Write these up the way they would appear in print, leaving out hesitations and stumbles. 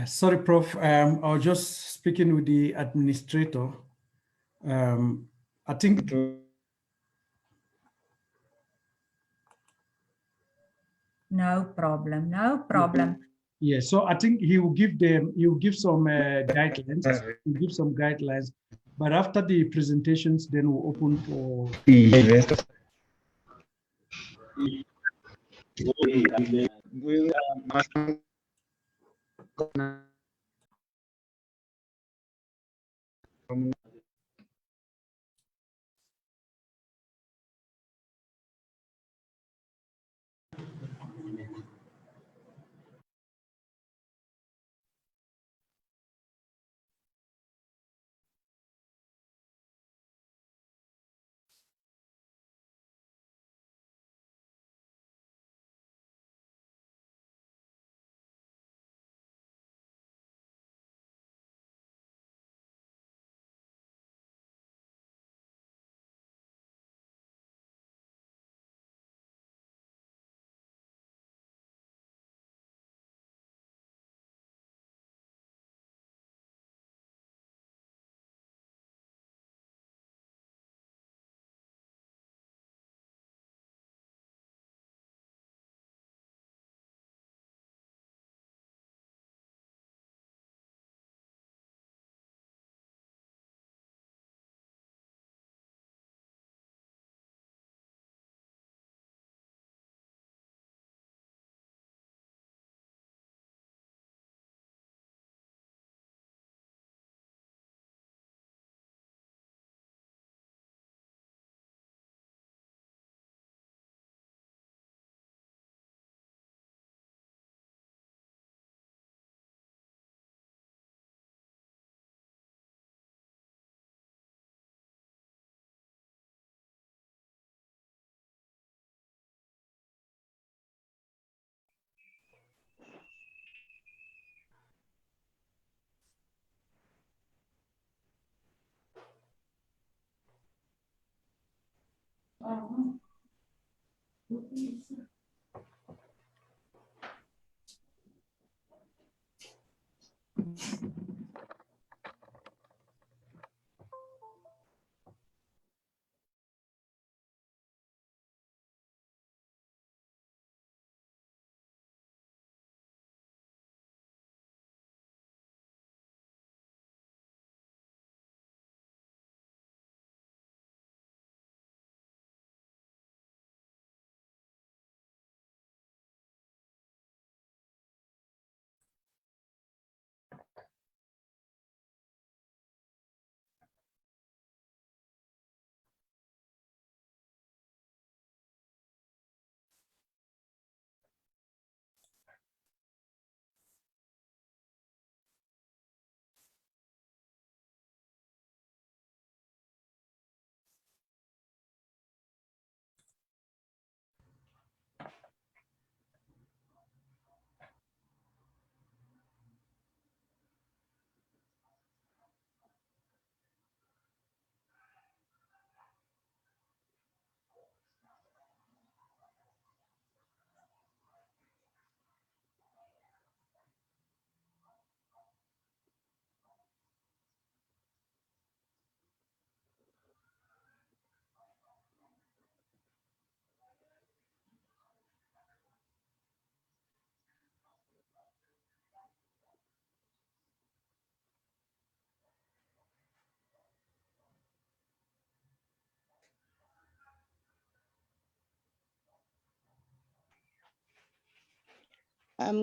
Sorry, Prof. I was just speaking with the administrator. I think no problem, no problem. Yeah, so I think he will give some guidelines. He'll give some guidelines, but after the presentations, then we'll open for.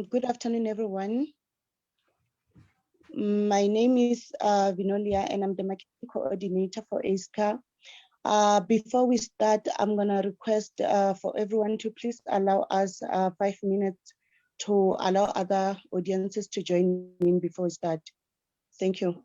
Good afternoon, everyone. My name is Vinolia, and I'm the marketing coordinator for ASCA. Before we start, I'm gonna request for everyone to please allow us 5 minutes to allow other audiences to join in before we start. Thank you.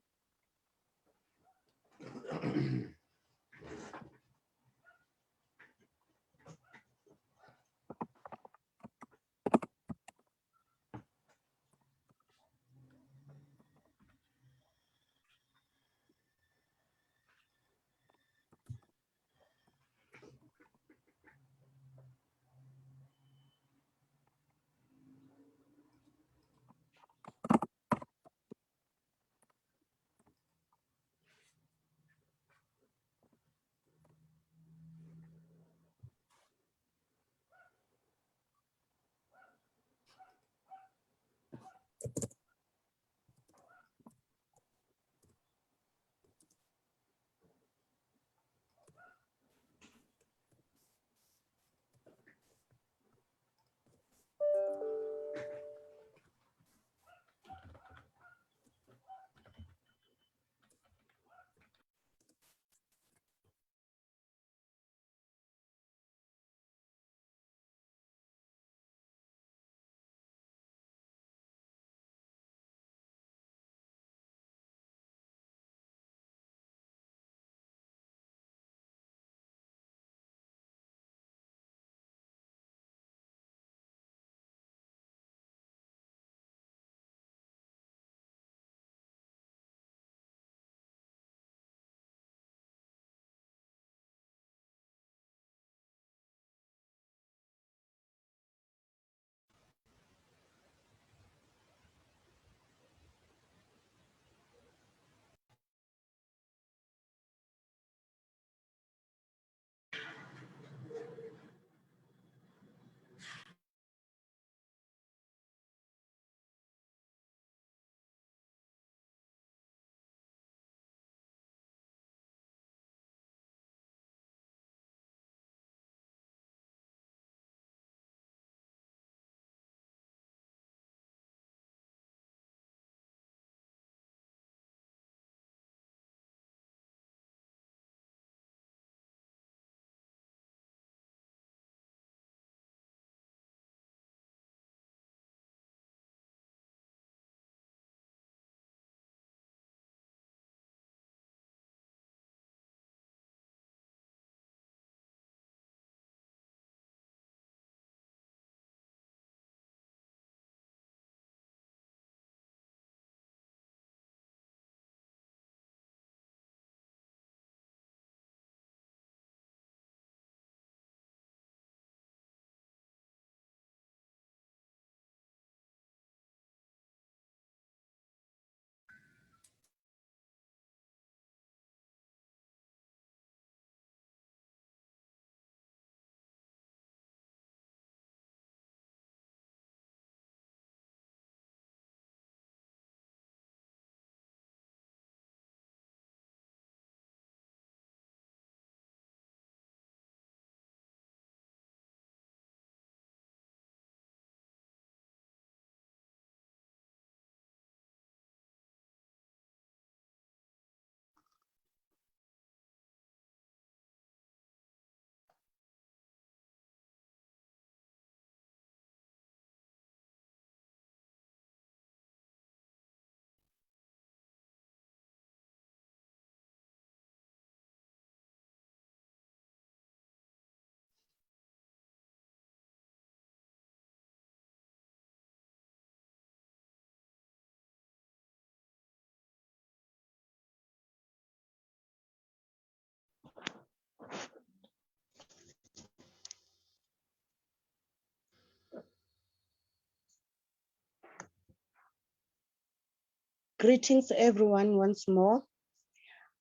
Greetings everyone once more.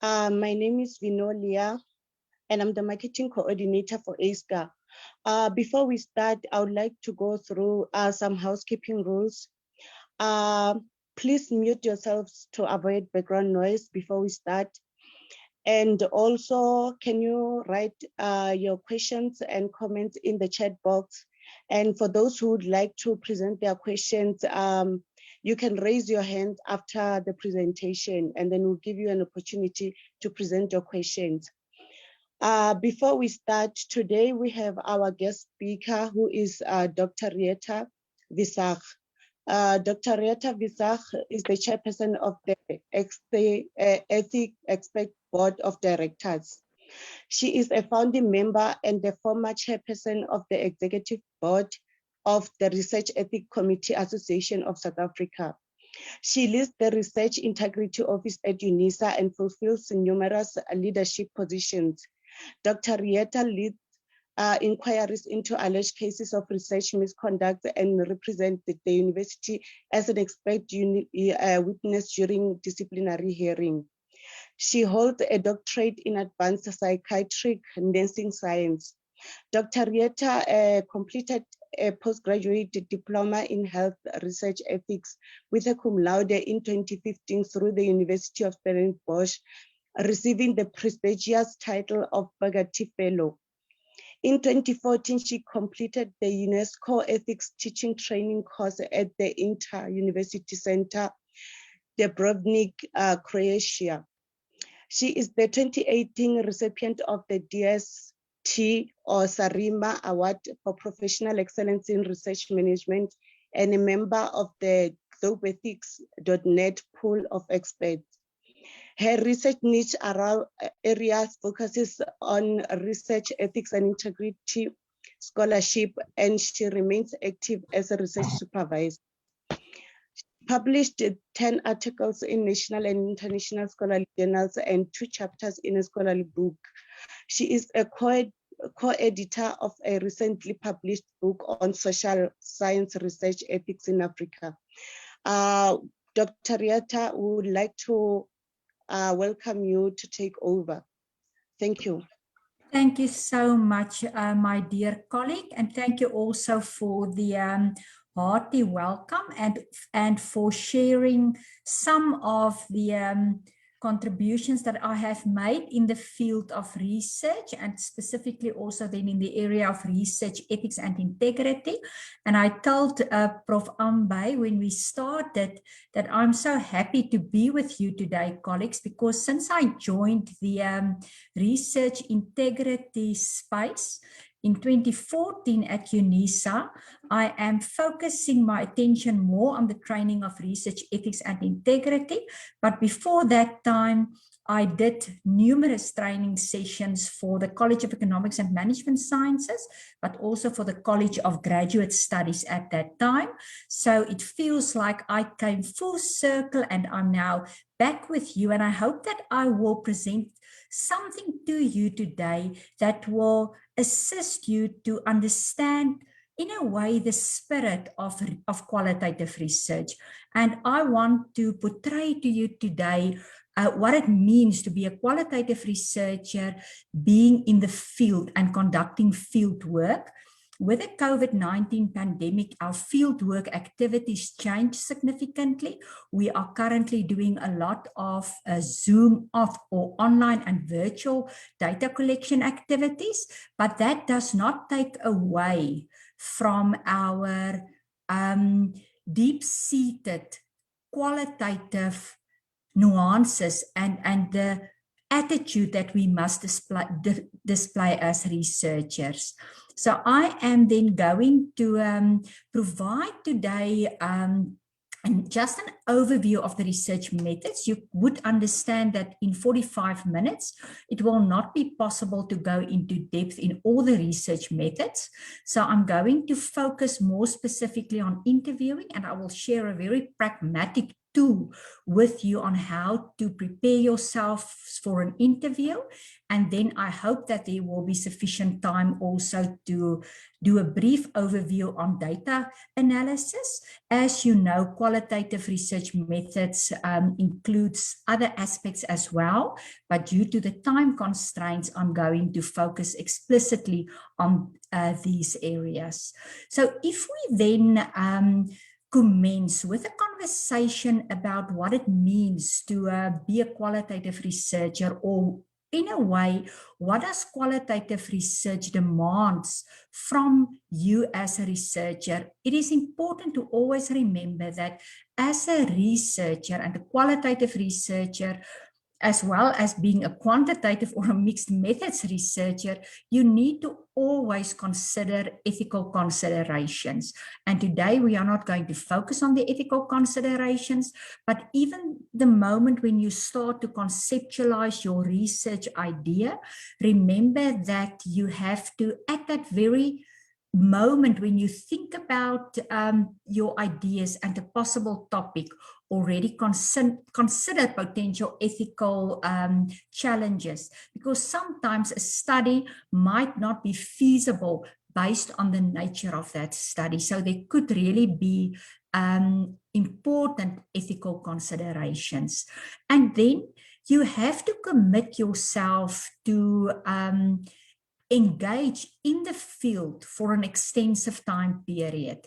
My name is Vinolia and I'm the marketing coordinator for ASCA. Before we start, I would like to go through some housekeeping rules. Please mute yourselves to avoid background noise before we start. And also, can you write your questions and comments in the chat box? And for those who would like to present their questions, you can raise your hand after the presentation, and then we'll give you an opportunity to present your questions. Before we start, today we have our guest speaker, who is Dr. Retha Visagie. Dr. Retha Visagie is the chairperson of the Ethics Expert Board of Directors. She is a founding member and the former chairperson of the executive board of the Research Ethics Committee Association of South Africa. She leads the Research Integrity Office at UNISA and fulfills numerous leadership positions. Dr. Retha leads inquiries into alleged cases of research misconduct and represents the university as an expert witness during disciplinary hearing. She holds a doctorate in advanced psychiatric nursing science. Dr. Retha completed a postgraduate diploma in health research ethics with a cum laude in 2015 through the University of Stellenbosch, receiving the prestigious title of Bagati Fellow. In 2014, she completed the UNESCO Ethics Teaching Training course at the Inter-University Center, Dubrovnik, Croatia. She is the 2018 recipient of the DST or Sarima Award for Professional Excellence in Research Management and a member of the globeethics.net pool of experts. Her research niche areas focuses on research ethics and integrity scholarship, and she remains active as a research supervisor. She published 10 articles in national and international scholarly journals and 2 chapters in a scholarly book. She is a co-editor of a recently published book on social science research ethics in Africa. Dr. Retha would like to welcome you to take over. Thank you. Thank you so much, my dear colleague, and thank you also for the hearty welcome and for sharing some of the contributions that I have made in the field of research, and specifically also then in the area of research ethics and integrity. And I told Prof. Ambay when we started that I'm so happy to be with you today, colleagues, because since I joined the research integrity space in 2014 at UNISA, I am focusing my attention more on the training of research ethics and integrity. But before that time, I did numerous training sessions for the College of Economics and Management Sciences, but also for the College of Graduate Studies at that time. So it feels like I came full circle and I'm now back with you. And I hope that I will present something to you today that will assist you to understand in a way the spirit of qualitative research. And I want to portray to you today what it means to be a qualitative researcher, being in the field and conducting field work. With the COVID-19 pandemic, our fieldwork activities changed significantly. We are currently doing a lot of Zoom off or online and virtual data collection activities, but that does not take away from our deep-seated qualitative nuances and the attitude that we must display as researchers. So I am then going to provide today just an overview of the research methods. You would understand that in 45 minutes, it will not be possible to go into depth in all the research methods. So I'm going to focus more specifically on interviewing, and I will share a very pragmatic tool with you on how to prepare yourself for an interview. And then I hope that there will be sufficient time also to do a brief overview on data analysis. As you know, qualitative research methods includes other aspects as well, but due to the time constraints, I'm going to focus explicitly on these areas. So if we then commence with a conversation about what it means to be a qualitative researcher, or in a way, what does qualitative research demands from you as a researcher? It is important to always remember that as a researcher and a qualitative researcher, as well as being a quantitative or a mixed methods researcher, you need to always consider ethical considerations. And today we are not going to focus on the ethical considerations, but even the moment when you start to conceptualize your research idea, remember that you have to, at that very moment when you think about your ideas and a possible topic, already consider potential ethical challenges, because sometimes a study might not be feasible based on the nature of that study. So there could really be important ethical considerations. And then you have to commit yourself to engage in the field for an extensive time period.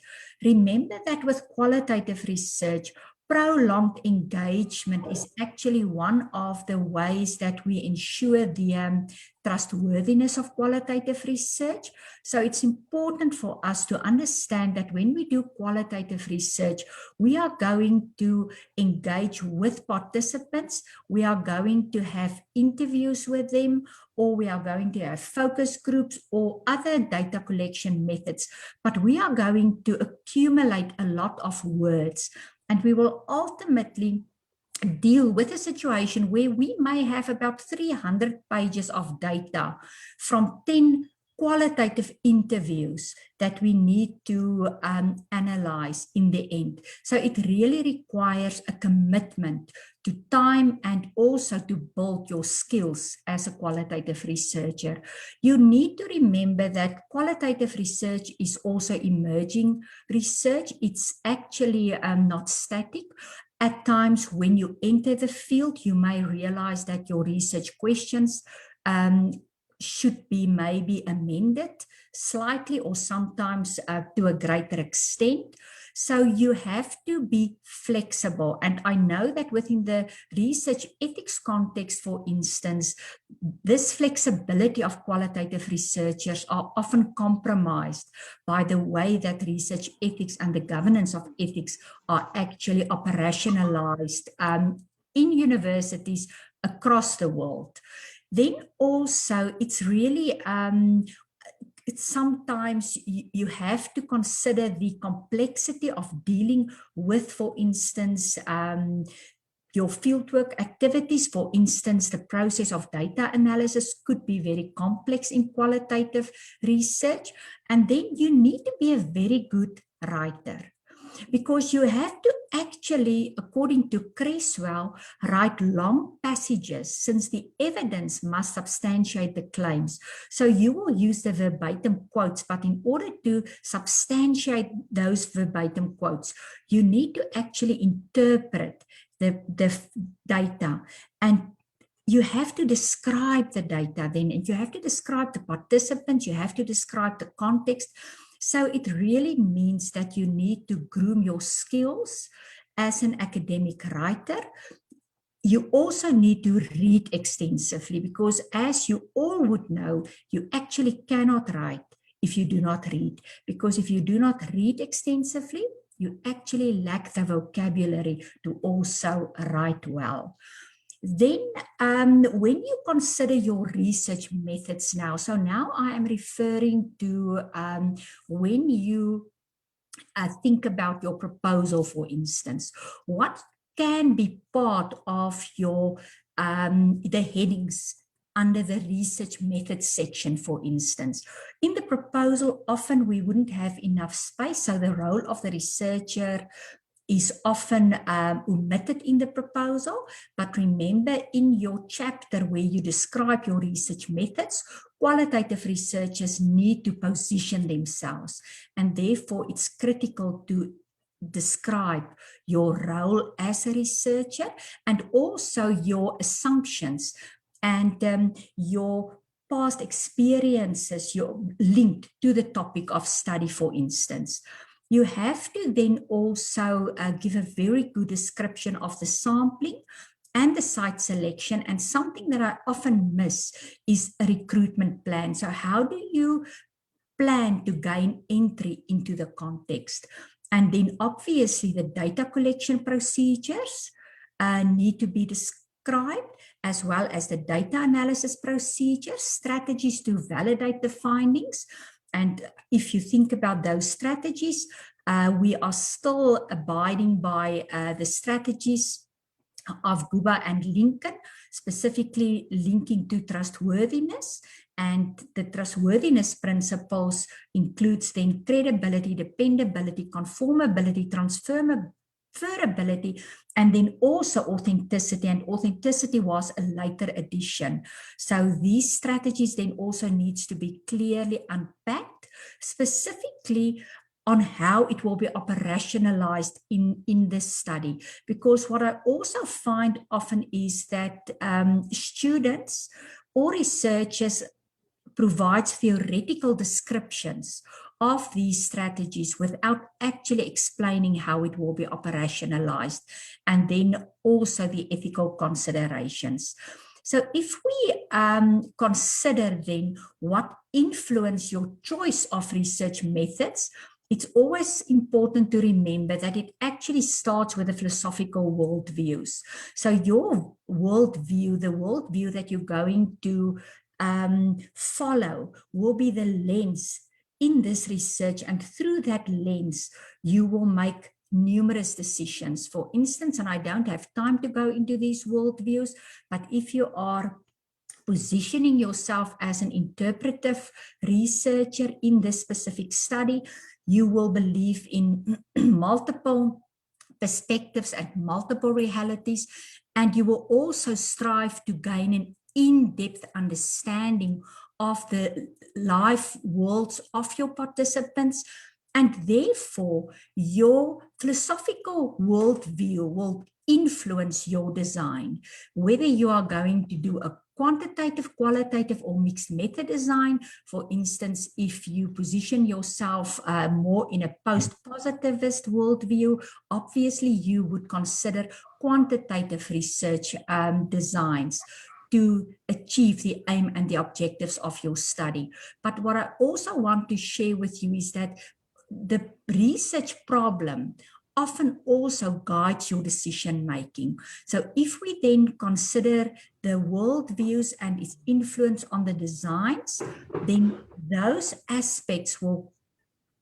Remember that with qualitative research, prolonged engagement is actually one of the ways that we ensure the trustworthiness of qualitative research. So it's important for us to understand that when we do qualitative research, we are going to engage with participants, we are going to have interviews with them, or we are going to have focus groups or other data collection methods, but we are going to accumulate a lot of words. And we will ultimately deal with a situation where we may have about 300 pages of data from 10 qualitative interviews that we need to analyze in the end. So it really requires a commitment to time and also to build your skills as a qualitative researcher. You need to remember that qualitative research is also emerging research. It's actually not static. At times when you enter the field, you may realize that your research questions should be maybe amended slightly or sometimes to a greater extent. So you have to be flexible. And I know that within the research ethics context, for instance, this flexibility of qualitative researchers are often compromised by the way that research ethics and the governance of ethics are actually operationalized in universities across the world. Then also it's really sometimes you have to consider the complexity of dealing with, for instance, your fieldwork activities. For instance, the process of data analysis could be very complex in qualitative research. And then you need to be a very good writer, because you have to actually, according to Creswell, write long passages since the evidence must substantiate the claims. So you will use the verbatim quotes, but in order to substantiate those verbatim quotes, you need to actually interpret the data, and you have to describe the data then, and you have to describe the participants, you have to describe the context. So it really means that you need to groom your skills as an academic writer. You also need to read extensively, because as you all would know, you actually cannot write if you do not read, because if you do not read extensively, you actually lack the vocabulary to also write well. Then when you consider your research methods now, so now I am referring to when you think about your proposal, for instance, what can be part of your the headings under the research methods section, for instance. In the proposal, often we wouldn't have enough space, so the role of the researcher is often omitted in the proposal, but remember in your chapter where you describe your research methods, qualitative researchers need to position themselves, and therefore it's critical to describe your role as a researcher and also your assumptions and your past experiences you're linked to the topic of study, for instance. You have to then also give a very good description of the sampling and the site selection. And something that I often miss is a recruitment plan. So how do you plan to gain entry into the context? And then obviously the data collection procedures need to be described, as well as the data analysis procedures, strategies to validate the findings. And if you think about those strategies, we are still abiding by the strategies of Guba and Lincoln, specifically linking to trustworthiness. And the trustworthiness principles includes then credibility, dependability, conformability, transferability, and then also authenticity. And authenticity was a later addition. So these strategies then also needs to be clearly unpacked, specifically on how it will be operationalized in this study. Because what I also find often is that students or researchers provides theoretical descriptions of these strategies without actually explaining how it will be operationalized, and then also the ethical considerations. So if we consider then what influence your choice of research methods, it's always important to remember that it actually starts with the philosophical worldviews. So your worldview, the worldview that you're going to follow, will be the lens in this research, and through that lens, you will make numerous decisions. For instance, and I don't have time to go into these worldviews, but if you are positioning yourself as an interpretive researcher in this specific study, you will believe in multiple perspectives and multiple realities, and you will also strive to gain an in-depth understanding of the life worlds of your participants, and therefore your philosophical worldview will influence your design, whether you are going to do a quantitative, qualitative, or mixed method design. For instance, if you position yourself more in a post-positivist worldview, obviously you would consider quantitative research designs to achieve the aim and the objectives of your study. But what I also want to share with you is that the research problem often also guides your decision making. So if we then consider the worldviews and its influence on the designs, then those aspects will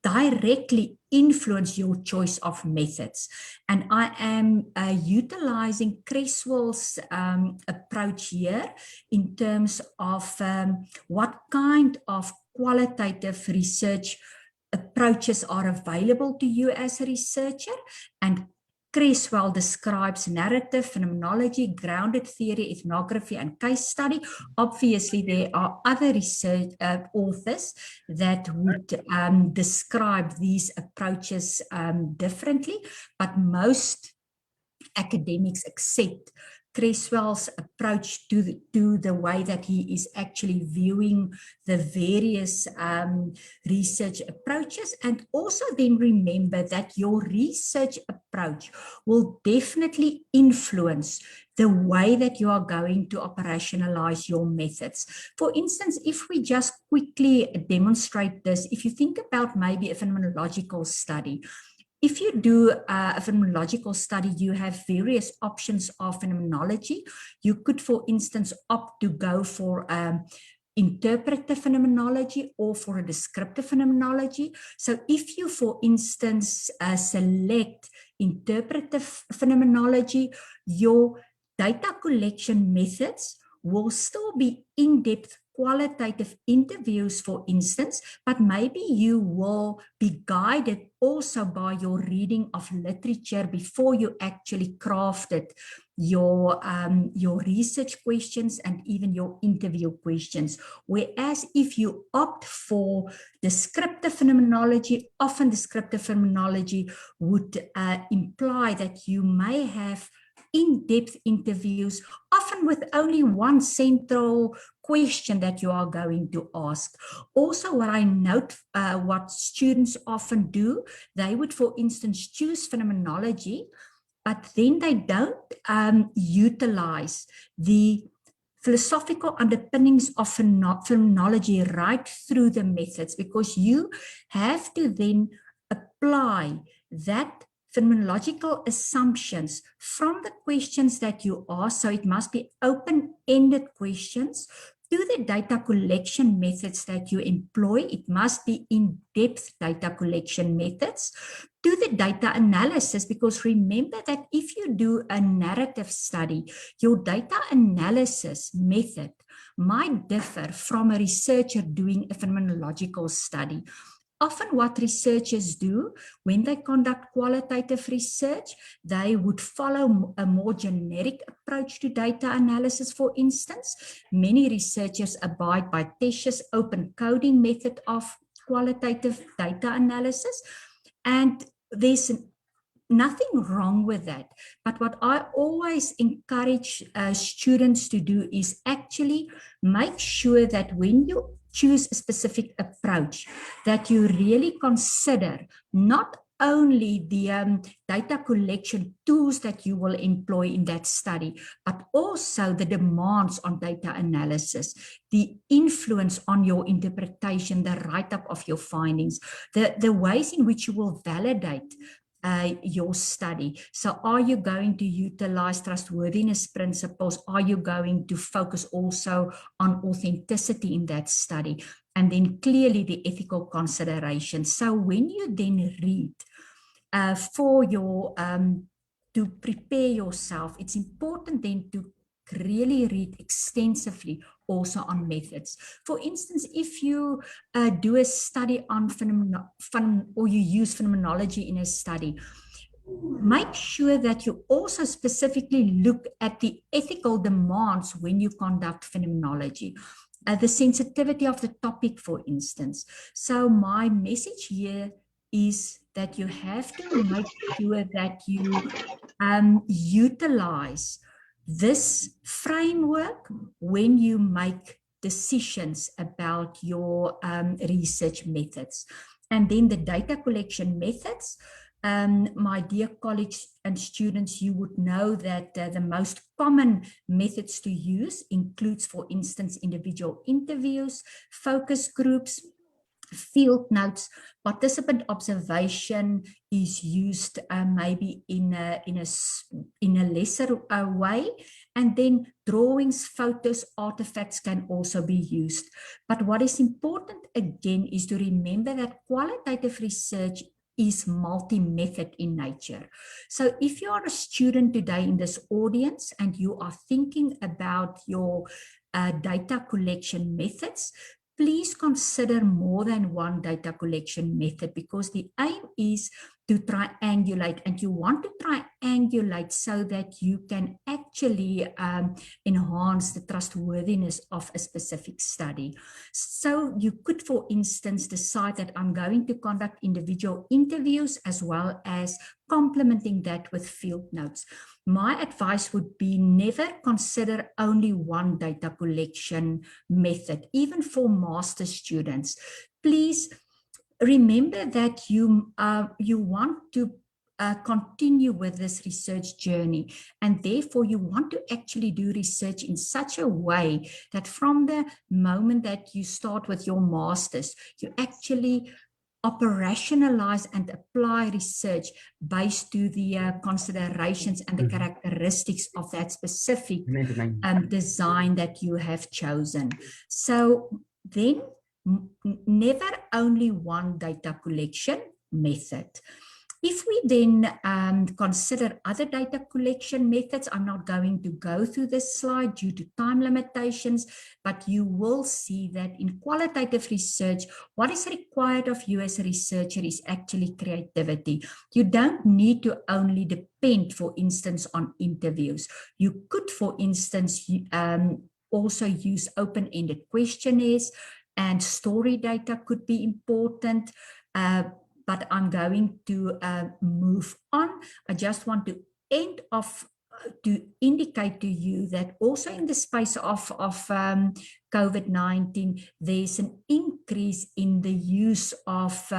directly influence your choice of methods. And I am utilizing Creswell's approach here in terms of what kind of qualitative research approaches are available to you as a researcher. And Creswell describes narrative, phenomenology, grounded theory, ethnography, and case study. Obviously, there are other research authors that would describe these approaches differently, but most academics accept Creswell's approach to the way that he is actually viewing the various research approaches. And also then remember that your research approach will definitely influence the way that you are going to operationalize your methods. For instance, if we just quickly demonstrate this, if you think about maybe a phenomenological study, if you do a phenomenological study, you have various options of phenomenology. You could, for instance, opt to go for interpretive phenomenology or for a descriptive phenomenology. So if you, for instance, select interpretive phenomenology, your data collection methods will still be in-depth qualitative interviews, for instance, but maybe you will be guided also by your reading of literature before you actually crafted your research questions and even your interview questions. Whereas if you opt for descriptive phenomenology, often descriptive phenomenology would imply that you may have in-depth interviews, often with only one central question that you are going to ask. Also, what I note, what students often do, they would, for instance, choose phenomenology, but then they don't utilize the philosophical underpinnings of phenomenology right through the methods, because you have to then apply that phenomenological assumptions from the questions that you ask. So it must be open-ended questions to the data collection methods that you employ. It must be in-depth data collection methods to the data analysis, because remember that if you do a narrative study, your data analysis method might differ from a researcher doing a phenomenological study. Often what researchers do when they conduct qualitative research, they would follow a more generic approach to data analysis. For instance, many researchers abide by Tesch's open coding method of qualitative data analysis, and there's nothing wrong with that. But what I always encourage students to do is actually make sure that when you choose a specific approach, that you really consider not only the data collection tools that you will employ in that study, but also the demands on data analysis, the influence on your interpretation, the write-up of your findings, the ways in which you will validate your study. So are you going to utilize trustworthiness principles? Are you going to focus also on authenticity in that study? And then clearly the ethical considerations. So when you then read for your, to prepare yourself, it's important then to really read extensively also on methods. For instance, if you do a study on or you use phenomenology in a study, make sure that you also specifically look at the ethical demands when you conduct phenomenology. The sensitivity of the topic, for instance. So my message here is that you have to make sure that you utilize this framework when you make decisions about your research methods. And then the data collection methods. My dear colleagues and students, you would know that the most common methods to use includes, for instance, individual interviews, focus groups, field notes. Participant observation is used maybe in a lesser way, and then drawings, photos, artifacts can also be used. But what is important again is to remember that qualitative research is multi-method in nature. So if you are a student today in this audience and you are thinking about your data collection methods, please consider more than one data collection method, because the aim is to triangulate, and you want to triangulate so that you can actually enhance the trustworthiness of a specific study. So you could, for instance, decide that I'm going to conduct individual interviews as well as complementing that with field notes. My advice would be never consider only one data collection method, even for master students. Please remember that you want to continue with this research journey, and therefore you want to actually do research in such a way that from the moment that you start with your masters, you actually operationalize and apply research based to the considerations and the characteristics of that specific design that you have chosen. So then never only one data collection method. If we then consider other data collection methods, I'm not going to go through this slide due to time limitations, but you will see that in qualitative research, what is required of you as a researcher is actually creativity. You don't need to only depend, for instance, on interviews. You could, for instance, also use open-ended questionnaires, and story data could be important. But I'm going to move on. I just want to end off to indicate to you that also in the space of COVID-19, there's an increase in the use of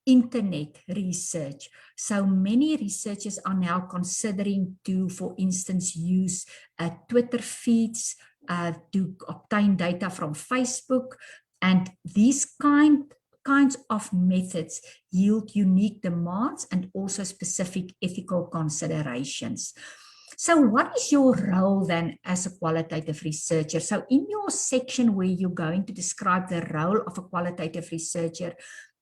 internet research. So many researchers are now considering to, for instance, use Twitter feeds to obtain data from Facebook, and these kinds of methods yield unique demands and also specific ethical considerations. So what is your role then as a qualitative researcher? So in your section where you're going to describe the role of a qualitative researcher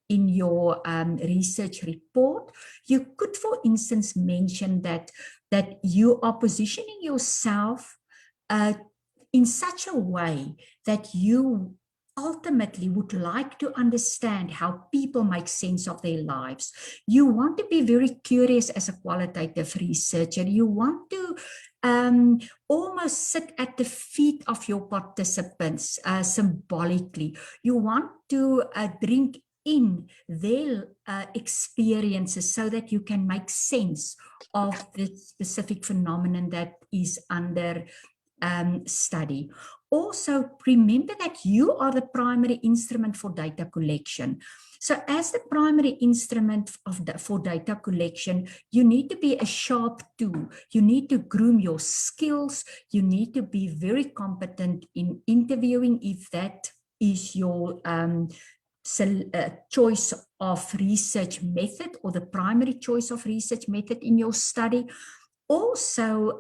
in your research report, you could, for instance, mention that you are positioning yourself in such a way that you ultimately would like to understand how people make sense of their lives. You want to be very curious as a qualitative researcher. You want to almost sit at the feet of your participants symbolically. You want to drink in their experiences so that you can make sense of the specific phenomenon that is under study. Also, remember that you are the primary instrument for data collection. So as the primary instrument for data collection, you need to be a sharp tool. You need to groom your skills. You need to be very competent in interviewing if that is your choice of research method or the primary choice of research method in your study. Also,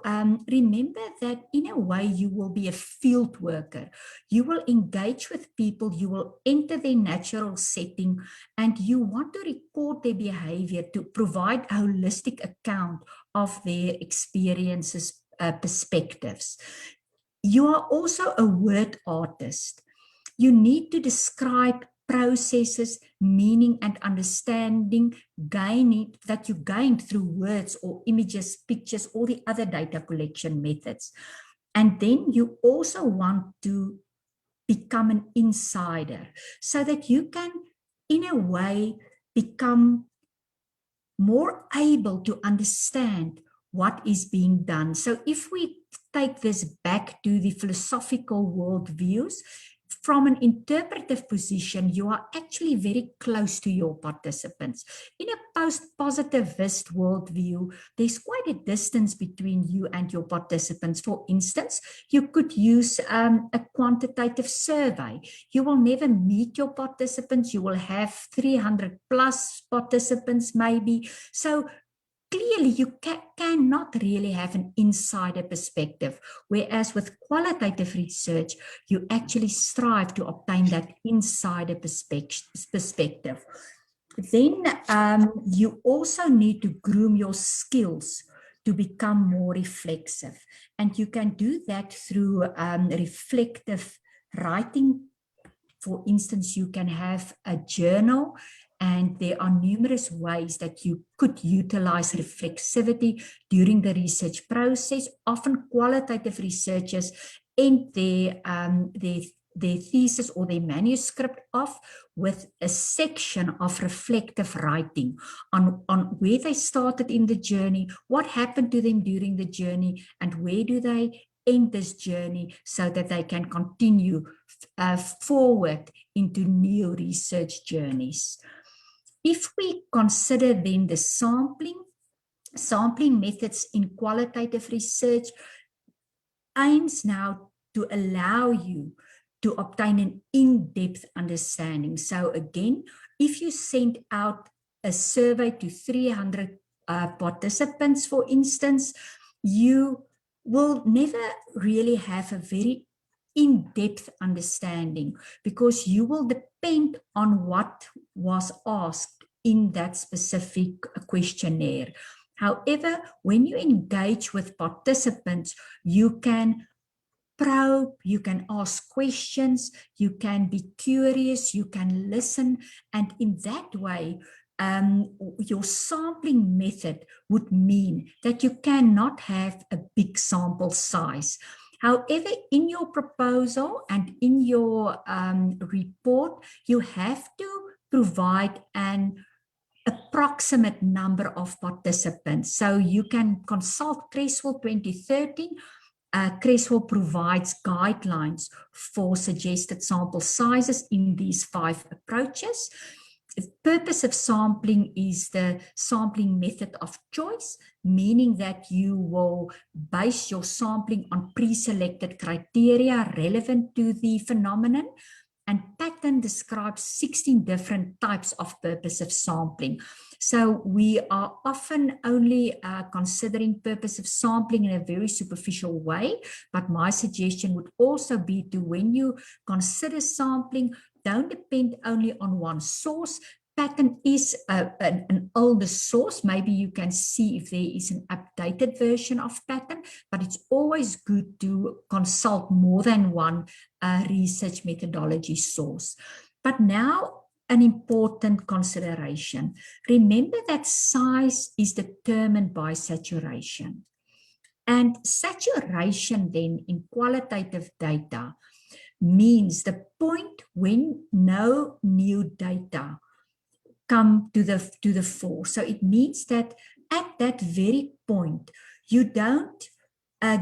remember that in a way you will be a field worker. You will engage with people, you will enter their natural setting, and you want to record their behavior to provide a holistic account of their experiences, perspectives. You are also a word artist. You need to describe processes, meaning and understanding that you gained through words or images, pictures, or the other data collection methods. And then you also want to become an insider so that you can, in a way, become more able to understand what is being done. So if we take this back to the philosophical worldviews, from an interpretive position, you are actually very close to your participants. In a post-positivist worldview, there's quite a distance between you and your participants. For instance, you could use a quantitative survey. You will never meet your participants. You will have 300 plus participants maybe. So clearly, you cannot really have an insider perspective, whereas with qualitative research, you actually strive to obtain that insider perspective. Then you also need to groom your skills to become more reflexive. And you can do that through reflective writing. For instance, you can have a journal, and there are numerous ways that you could utilize reflexivity during the research process. Often qualitative researchers end their thesis or their manuscript off with a section of reflective writing on where they started in the journey, what happened to them during the journey, and where do they end this journey so that they can continue forward into new research journeys. If we consider then the sampling methods in qualitative research aims now to allow you to obtain an in-depth understanding. So again, if you send out a survey to 300 participants, for instance, you will never really have a very in-depth understanding because you will depend on what was asked in that specific questionnaire. However, when you engage with participants, you can probe, you can ask questions, you can be curious, you can listen, and in that way, your sampling method would mean that you cannot have a big sample size. However, in your proposal and in your report, you have to provide an approximate number of participants. So you can consult Creswell 2013. Creswell provides guidelines for suggested sample sizes in these 5 approaches. The purpose of sampling is the sampling method of choice, meaning that you will base your sampling on pre-selected criteria relevant to the phenomenon. And pattern describes 16 different types of purposive sampling. So we are often only considering purposive sampling in a very superficial way, but my suggestion would also be to, when you consider sampling, don't depend only on one source. Pattern is an older source. Maybe you can see if there is an updated version of pattern, but it's always good to consult more than one research methodology source. But now, an important consideration. Remember that size is determined by saturation. And saturation then in qualitative data means the point when no new data come to the fore. So it means that at that very point, you don't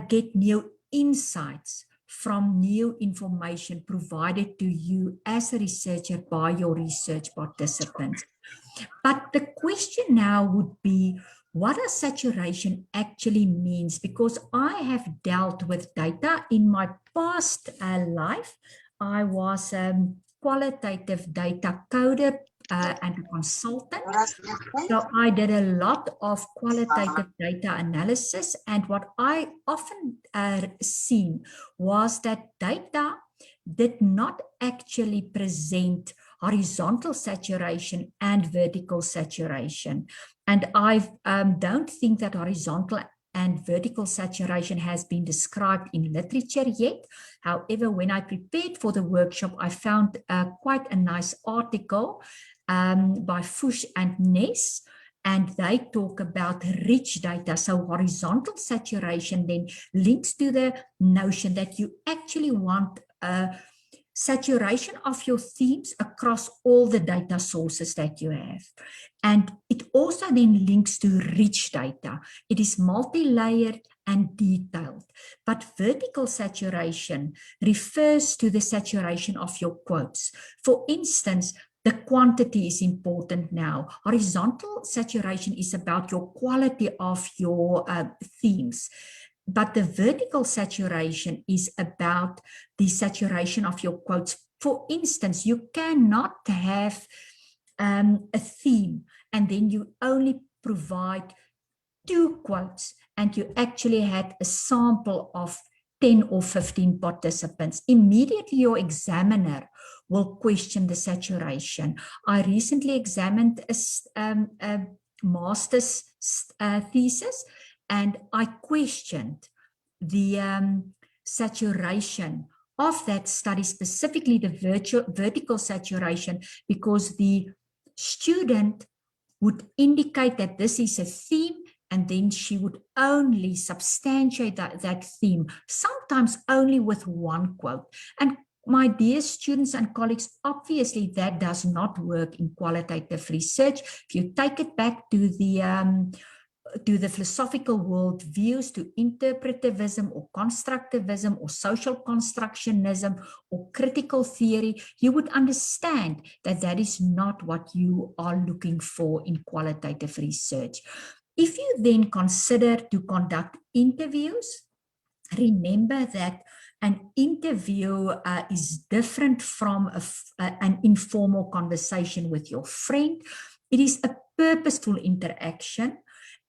get new insights from new information provided to you as a researcher by your research participants. But the question now would be, what does saturation actually means? Because I have dealt with data in my past life. I was a qualitative data coder and a consultant. So I did a lot of qualitative data analysis, and what I often seen was that data did not actually present horizontal saturation and vertical saturation. And I don't think that horizontal and vertical saturation has been described in literature yet. However, when I prepared for the workshop, I found quite a nice article by Fuchs and Ness, and they talk about rich data. So horizontal saturation then links to the notion that you actually want saturation of your themes across all the data sources that you have. And it also then links to rich data. It is multi-layered and detailed. But vertical saturation refers to the saturation of your quotes. For instance, the quantity is important now. Horizontal saturation is about your quality of your themes. But the vertical saturation is about the saturation of your quotes. For instance, you cannot have a theme and then you only provide 2 quotes and you actually had a sample of 10 or 15 participants. Immediately your examiner will question the saturation. I recently examined a master's thesis, and I questioned the saturation of that study, specifically the vertical saturation, because the student would indicate that this is a theme, and then she would only substantiate that theme, sometimes only with 1 quote. And my dear students and colleagues, obviously that does not work in qualitative research. If you take it back to the philosophical world views, to interpretivism or constructivism or social constructionism or critical theory, you would understand that that is not what you are looking for in qualitative research. If you then consider to conduct interviews, remember that an interview is different from an informal conversation with your friend. It is a purposeful interaction.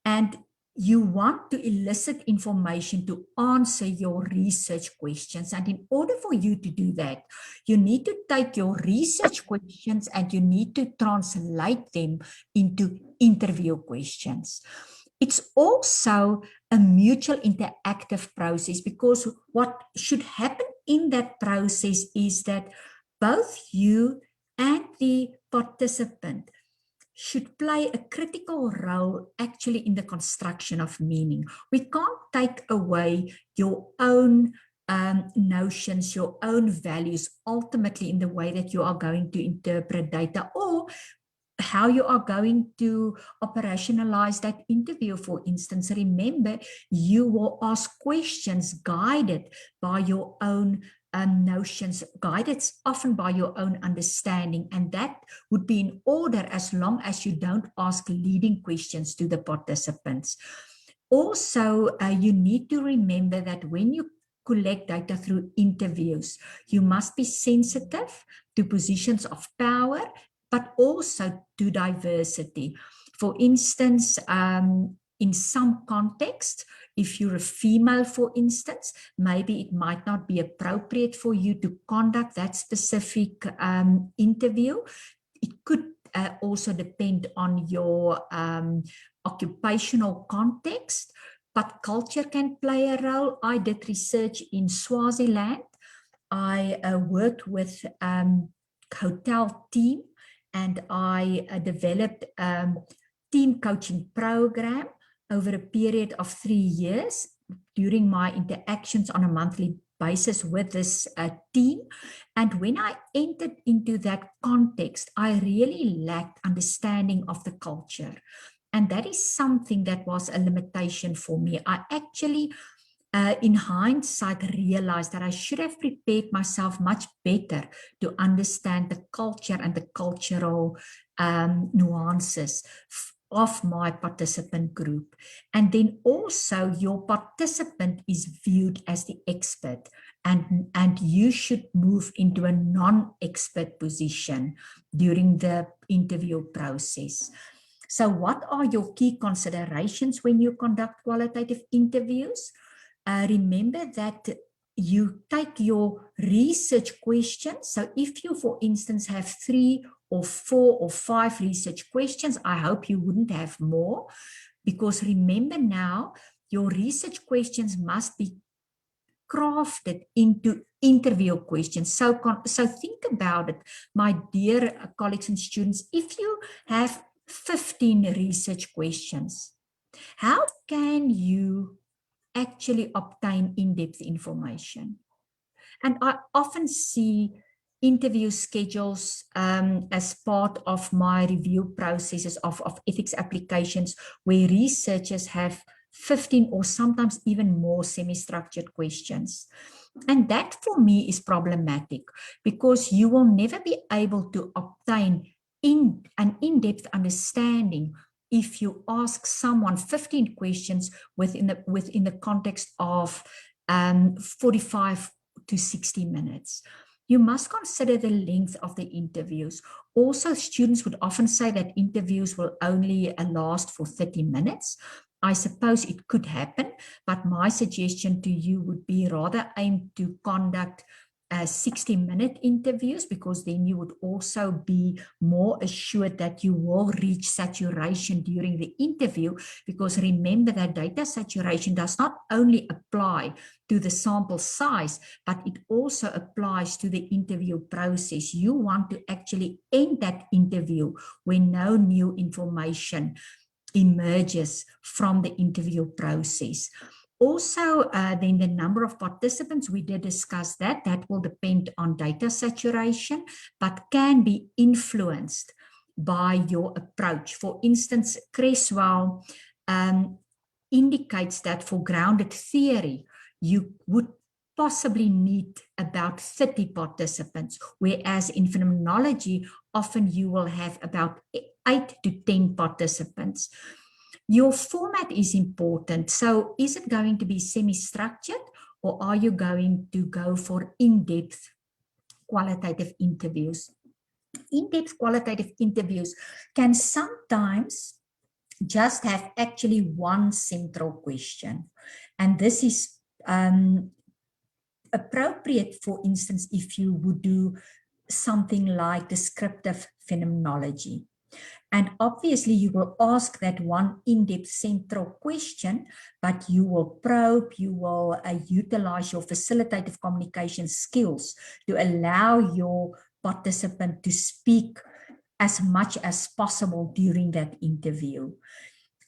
And you want to elicit information to answer your research questions. And in order for you to do that, you need to take your research questions and you need to translate them into interview questions. It's also a mutual interactive process, because what should happen in that process is that both you and the participant should play a critical role actually in the construction of meaning. We can't take away your own notions, your own values, ultimately in the way that you are going to interpret data, or how you are going to operationalize that interview. For instance, remember, you will ask questions guided by your own notions, guided often by your own understanding, and that would be in order as long as you don't ask leading questions to the participants. Also, you need to remember that when you collect data through interviews, you must be sensitive to positions of power, but also to diversity. For instance, in some contexts, if you're a female, for instance, maybe it might not be appropriate for you to conduct that specific interview. It could also depend on your occupational context, but culture can play a role. I did research in Swaziland. I worked with hotel team, and I developed a team coaching program over a period of 3 years during my interactions on a monthly basis with this team. And when I entered into that context, I really lacked understanding of the culture. And that is something that was a limitation for me. I actually, in hindsight, realized that I should have prepared myself much better to understand the culture and the cultural nuances of my participant group. And then also your participant is viewed as the expert, and you should move into a non-expert position during the interview process. So what are your key considerations when you conduct qualitative interviews? Remember that you take your research questions. So if you, for instance, have 3 or 4 or 5 research questions, I hope you wouldn't have more, because remember now, your research questions must be crafted into interview questions. So think about it, my dear colleagues and students. If you have 15 research questions, how can you actually obtain in-depth information? And I often see interview schedules as part of my review processes of ethics applications, where researchers have 15 or sometimes even more semi-structured questions. And that for me is problematic, because you will never be able to obtain an in-depth understanding if you ask someone 15 questions within the context of 45 to 60 minutes. You must consider the length of the interviews. Also, students would often say that interviews will only last for 30 minutes. I suppose it could happen, but my suggestion to you would be rather aim to conduct 60-minute interviews, because then you would also be more assured that you will reach saturation during the interview. Because remember that data saturation does not only apply to the sample size, but it also applies to the interview process. You want to actually end that interview when no new information emerges from the interview process. Also, then the number of participants, we did discuss that. That will depend on data saturation, but can be influenced by your approach. For instance, Creswell indicates that for grounded theory, you would possibly need about 30 participants, whereas in phenomenology, often you will have about 8 to 10 participants. Your format is important. So is it going to be semi-structured, or are you going to go for in-depth qualitative interviews? In-depth qualitative interviews can sometimes just have actually one central question. And this is appropriate, for instance, if you would do something like descriptive phenomenology. And obviously you will ask that one in-depth central question, but you will probe, you will utilize your facilitative communication skills to allow your participant to speak as much as possible during that interview.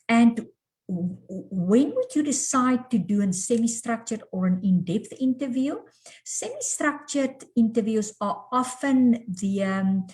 And when would you decide to do a semi-structured or an in-depth interview? Semi-structured interviews are often the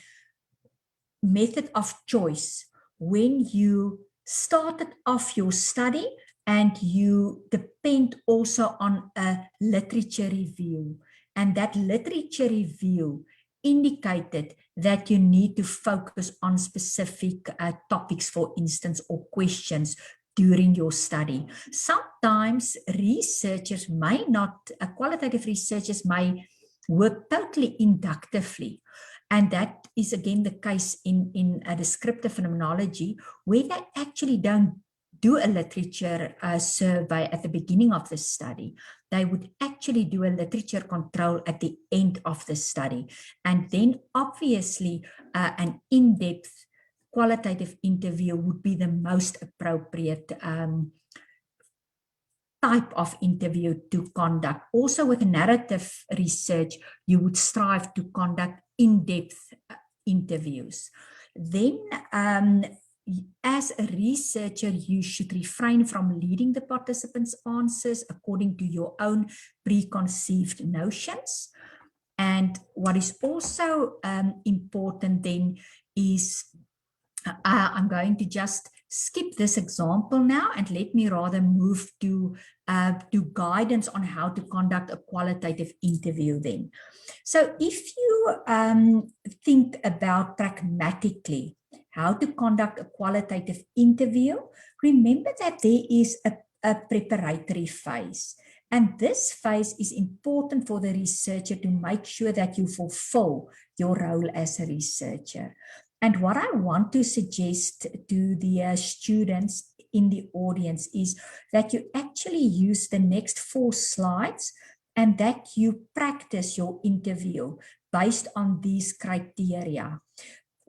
method of choice when you started off your study and you depend also on a literature review. And that literature review indicated that you need to focus on specific topics, for instance, or questions during your study. Sometimes researchers may not, qualitative researchers may work totally inductively. And that is again the case in a descriptive phenomenology, where they actually don't do a literature survey at the beginning of the study. They would actually do a literature control at the end of the study. And then obviously an in-depth qualitative interview would be the most appropriate type of interview to conduct. Also with narrative research, you would strive to conduct in-depth interviews. Then as a researcher, you should refrain from leading the participants' answers according to your own preconceived notions. And what is also important then is, I'm going to just skip this example now and let me rather move to guidance on how to conduct a qualitative interview then. So if you think about pragmatically how to conduct a qualitative interview, remember that there is a preparatory phase. And this phase is important for the researcher to make sure that you fulfill your role as a researcher. And what I want to suggest to the students in the audience is that you actually use the next 4 slides and that you practice your interview based on these criteria.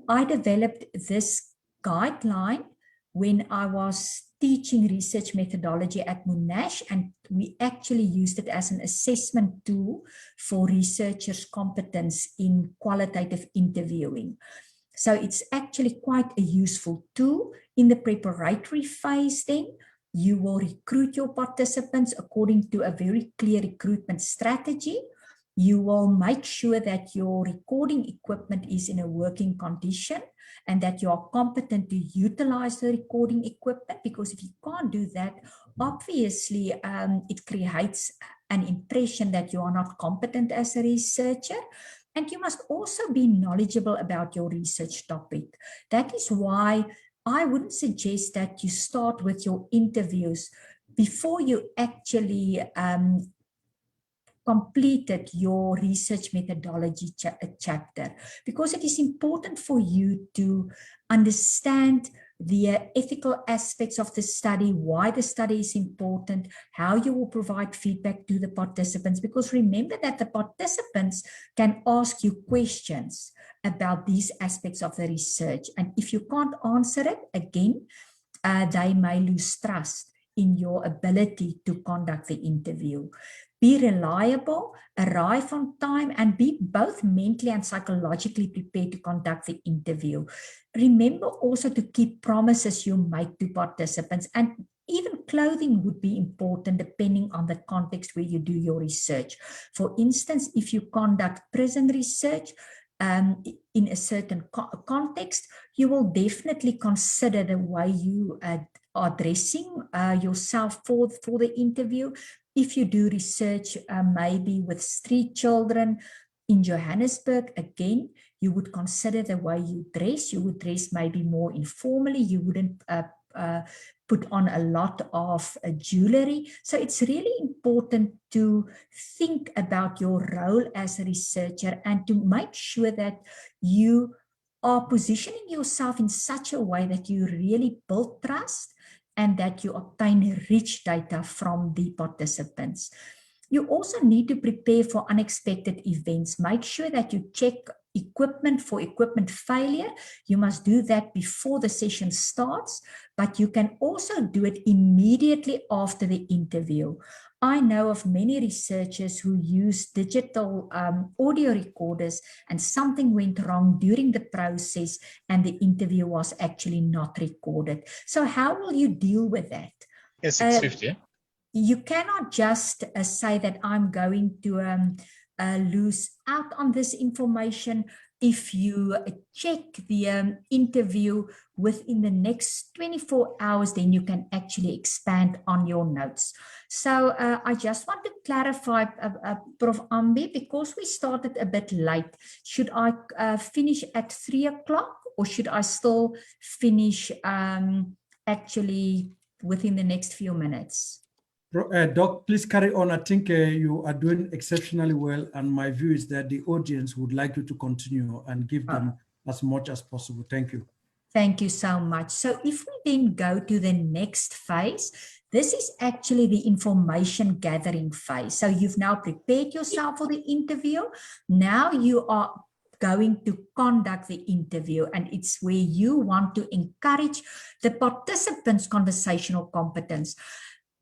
I developed this guideline when I was teaching research methodology at Monash, and we actually used it as an assessment tool for researchers' competence in qualitative interviewing. So it's actually quite a useful tool. In the preparatory phase then, you will recruit your participants according to a very clear recruitment strategy. You will make sure that your recording equipment is in a working condition and that you are competent to utilize the recording equipment, because if you can't do that, obviously it creates an impression that you are not competent as a researcher. And you must also be knowledgeable about your research topic. That is why I wouldn't suggest that you start with your interviews before you actually completed your research methodology chapter, because it is important for you to understand the ethical aspects of the study, why the study is important, how you will provide feedback to the participants, because remember that the participants can ask you questions about these aspects of the research. And if you can't answer it, again, they may lose trust in your ability to conduct the interview. Be reliable, arrive on time, and be both mentally and psychologically prepared to conduct the interview. Remember also to keep promises you make to participants, and even clothing would be important depending on the context where you do your research. For instance, if you conduct prison research in a certain context, you will definitely consider the way you are dressing yourself for the interview. If you do research maybe with street children in Johannesburg, again, you would consider the way you dress. You would dress maybe more informally. You wouldn't put on a lot of jewelry. So it's really important to think about your role as a researcher and to make sure that you are positioning yourself in such a way that you really build trust and that you obtain rich data from the participants. You also need to prepare for unexpected events. Make sure that you check equipment for equipment failure. You must do that before the session starts, but you can also do it immediately after the interview. I know of many researchers who use digital audio recorders and something went wrong during the process and the interview was actually not recorded. So how will you deal with that? Yes, 650. You cannot just say that I'm going to lose out on this information. If you check the interview within the next 24 hours, then you can actually expand on your notes. So I just want to clarify, Prof. Ambi, because we started a bit late, should I finish at 3 o'clock or should I still finish actually within the next few minutes? Doc, please carry on. I think you are doing exceptionally well, and my view is that the audience would like you to continue and give them as much as possible. Thank you. Thank you so much. So if we then go to the next phase, this is actually the information gathering phase. So you've now prepared yourself for the interview. Now you are going to conduct the interview, and it's where you want to encourage the participants' conversational competence.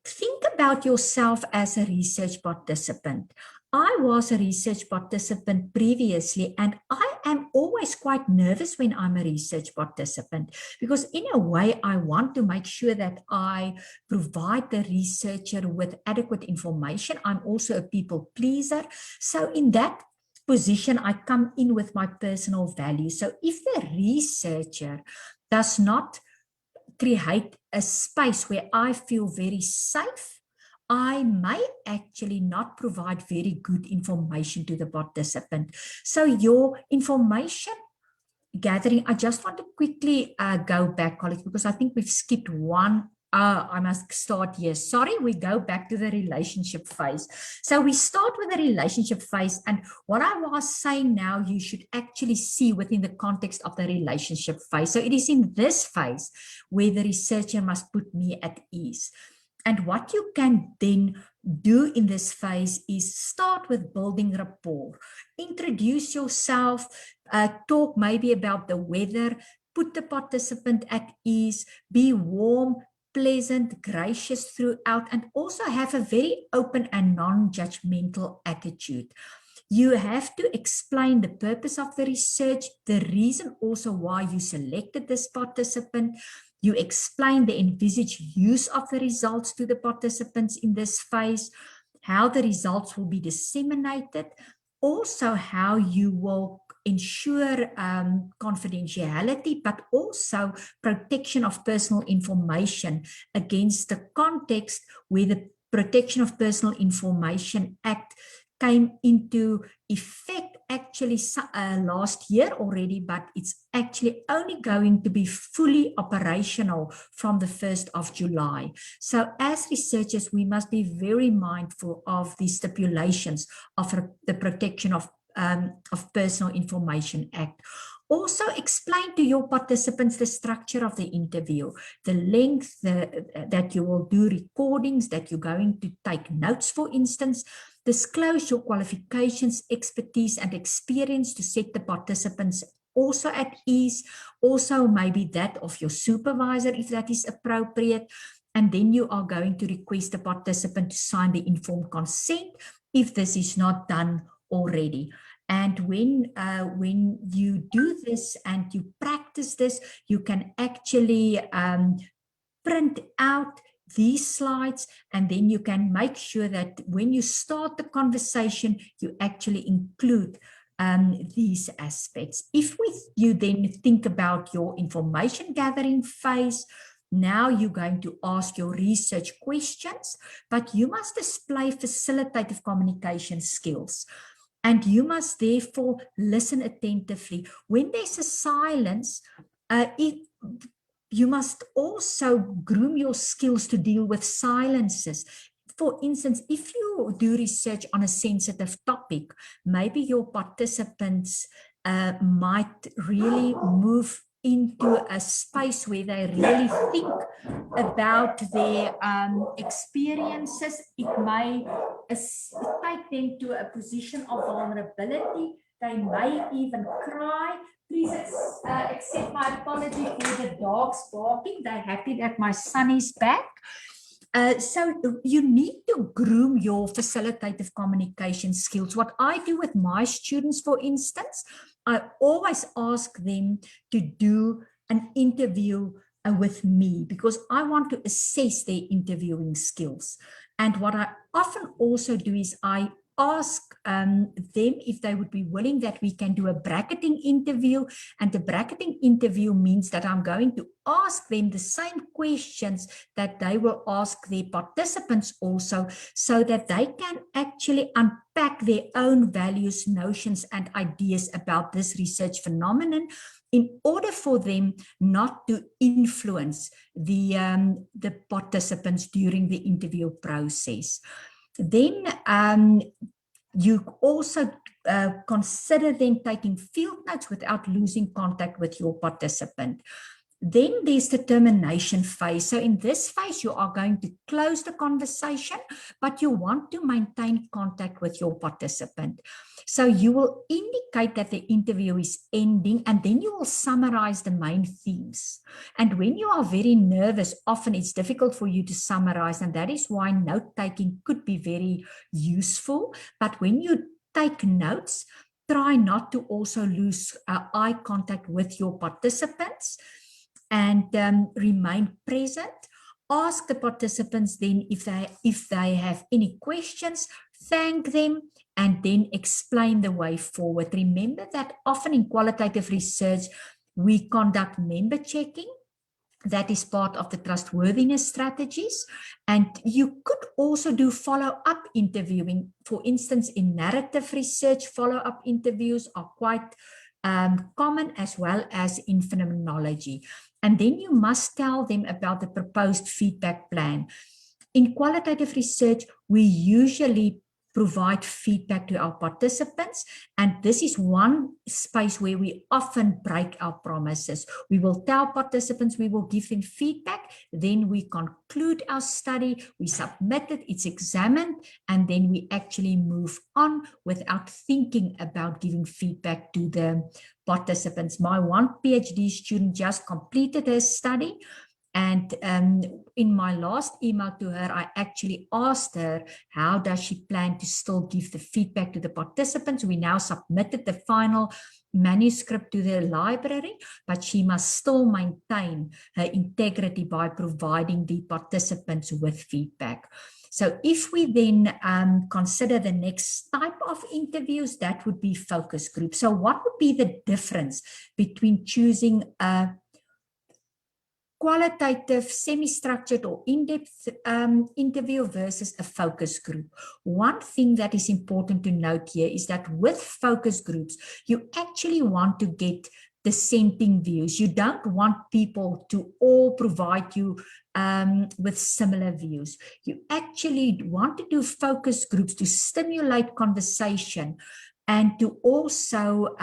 Think about yourself as a research participant. I was a research participant previously, and I am always quite nervous when I'm a research participant because in a way I want to make sure that I provide the researcher with adequate information. I'm also a people pleaser. So in that position, I come in with my personal values. So if the researcher does not create a space where I feel very safe, I may actually not provide very good information to the participant. So your information gathering, I just want to quickly go back, colleagues, because I think we've skipped one. I must start here. Sorry, we go back to the relationship phase. So we start with the relationship phase, and what I was saying now, you should actually see within the context of the relationship phase. So it is in this phase where the researcher must put me at ease. And what you can then do in this phase is start with building rapport. Introduce yourself, talk maybe about the weather, put the participant at ease, be warm, pleasant, gracious throughout, and also have a very open and non-judgmental attitude. You have to explain the purpose of the research, the reason also why you selected this participant. You explain the envisaged use of the results to the participants in this phase, how the results will be disseminated, also how you will ensure confidentiality, but also protection of personal information against the context where the Protection of Personal Information Act came into effect actually last year already, but it's actually only going to be fully operational from the 1st of July. So as researchers, we must be very mindful of the stipulations of the Protection of Personal Information Act. Also explain to your participants the structure of the interview, the length that you will do recordings, that you're going to take notes, for instance. Disclose your qualifications, expertise, and experience to set the participants also at ease. Also maybe that of your supervisor if that is appropriate. And then you are going to request the participant to sign the informed consent if this is not done already. And when you do this and you practice this, you can actually print out these slides, and then you can make sure that when you start the conversation, you actually include these aspects. If you then think about your information gathering phase, now you're going to ask your research questions, but you must display facilitative communication skills. And you must therefore listen attentively. When there's a silence, you must also groom your skills to deal with silences. For instance, if you do research on a sensitive topic, maybe your participants might really move into a space where they really think about their experiences. It may take them to a position of vulnerability. They may even cry. Please accept my apology for the dogs barking. They're happy that my son is back. So you need to groom your facilitative communication skills. What I do with my students, for instance, I always ask them to do an interview with me because I want to assess their interviewing skills. And what I often also do is I ask them if they would be willing that we can do a bracketing interview. And the bracketing interview means that I'm going to ask them the same questions that they will ask their participants also, so that they can actually unpack their own values, notions, and ideas about this research phenomenon in order for them not to influence the participants during the interview process. Then you also consider them taking field notes without losing contact with your participant. Then there's the termination phase. So in this phase, you are going to close the conversation, but you want to maintain contact with your participant. So you will indicate that the interview is ending, and then you will summarize the main themes. And when you are very nervous, often it's difficult for you to summarize, and that is why note-taking could be very useful. But when you take notes, try not to also lose eye contact with your participants, and remain present. Ask the participants then if they have any questions, thank them, and then explain the way forward. Remember that often in qualitative research, we conduct member checking. That is part of the trustworthiness strategies. And you could also do follow-up interviewing. For instance, in narrative research, follow-up interviews are quite common, as well as in phenomenology. And then you must tell them about the proposed feedback plan. In qualitative research, we usually provide feedback to our participants, and this is one space where we often break our promises. We will tell participants we will give them feedback, then we conclude our study, we submit it, it's examined, and then we actually move on without thinking about giving feedback to the participants. My one PhD student just completed her study, and in my last email to her, I actually asked her, how does she plan to still give the feedback to the participants? We now submitted the final manuscript to the library, but she must still maintain her integrity by providing the participants with feedback. So if we then consider the next type of interviews, that would be focus groups. So what would be the difference between choosing a qualitative, semi-structured or in-depth interview versus a focus group? One thing that is important to note here is that with focus groups, you actually want to get dissenting views. You don't want people to all provide you with similar views. You actually want to do focus groups to stimulate conversation and to also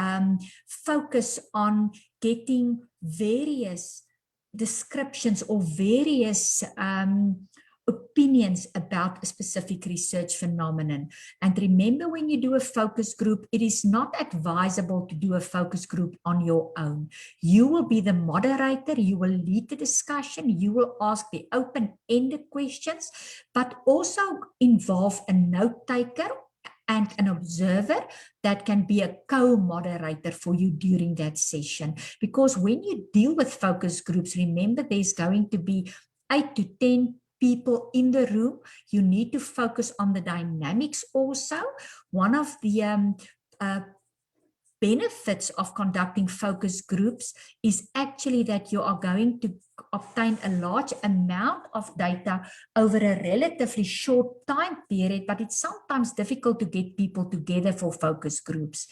focus on getting various descriptions or various opinions about a specific research phenomenon. And remember, when you do a focus group, it is not advisable to do a focus group on your own. You will be the moderator, you will lead the discussion, you will ask the open-ended questions, but also involve a note taker and an observer that can be a co-moderator for you during that session. Because when you deal with focus groups, remember there's going to be 8 to 10 people in the room. You need to focus on the dynamics also. One of the benefits of conducting focus groups is actually that you are going to obtain a large amount of data over a relatively short time period, but it's sometimes difficult to get people together for focus groups.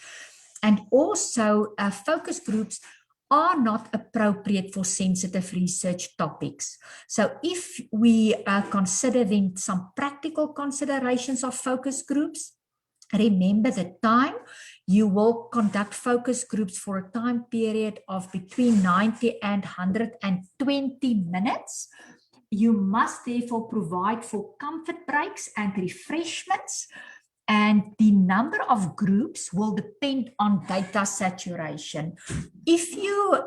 And also, focus groups are not appropriate for sensitive research topics. So if we consider then some practical considerations of focus groups, Remember the time. You will conduct focus groups for a time period of between 90 and 120 minutes. You must therefore provide for comfort breaks and refreshments, and the number of groups will depend on data saturation. If you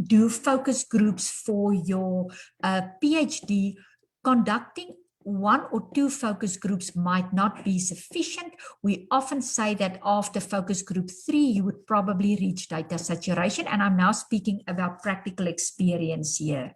do focus groups for your PhD, conducting 1 or 2 focus groups might not be sufficient. We often say that after focus group 3, you would probably reach data saturation, and I'm now speaking about practical experience here.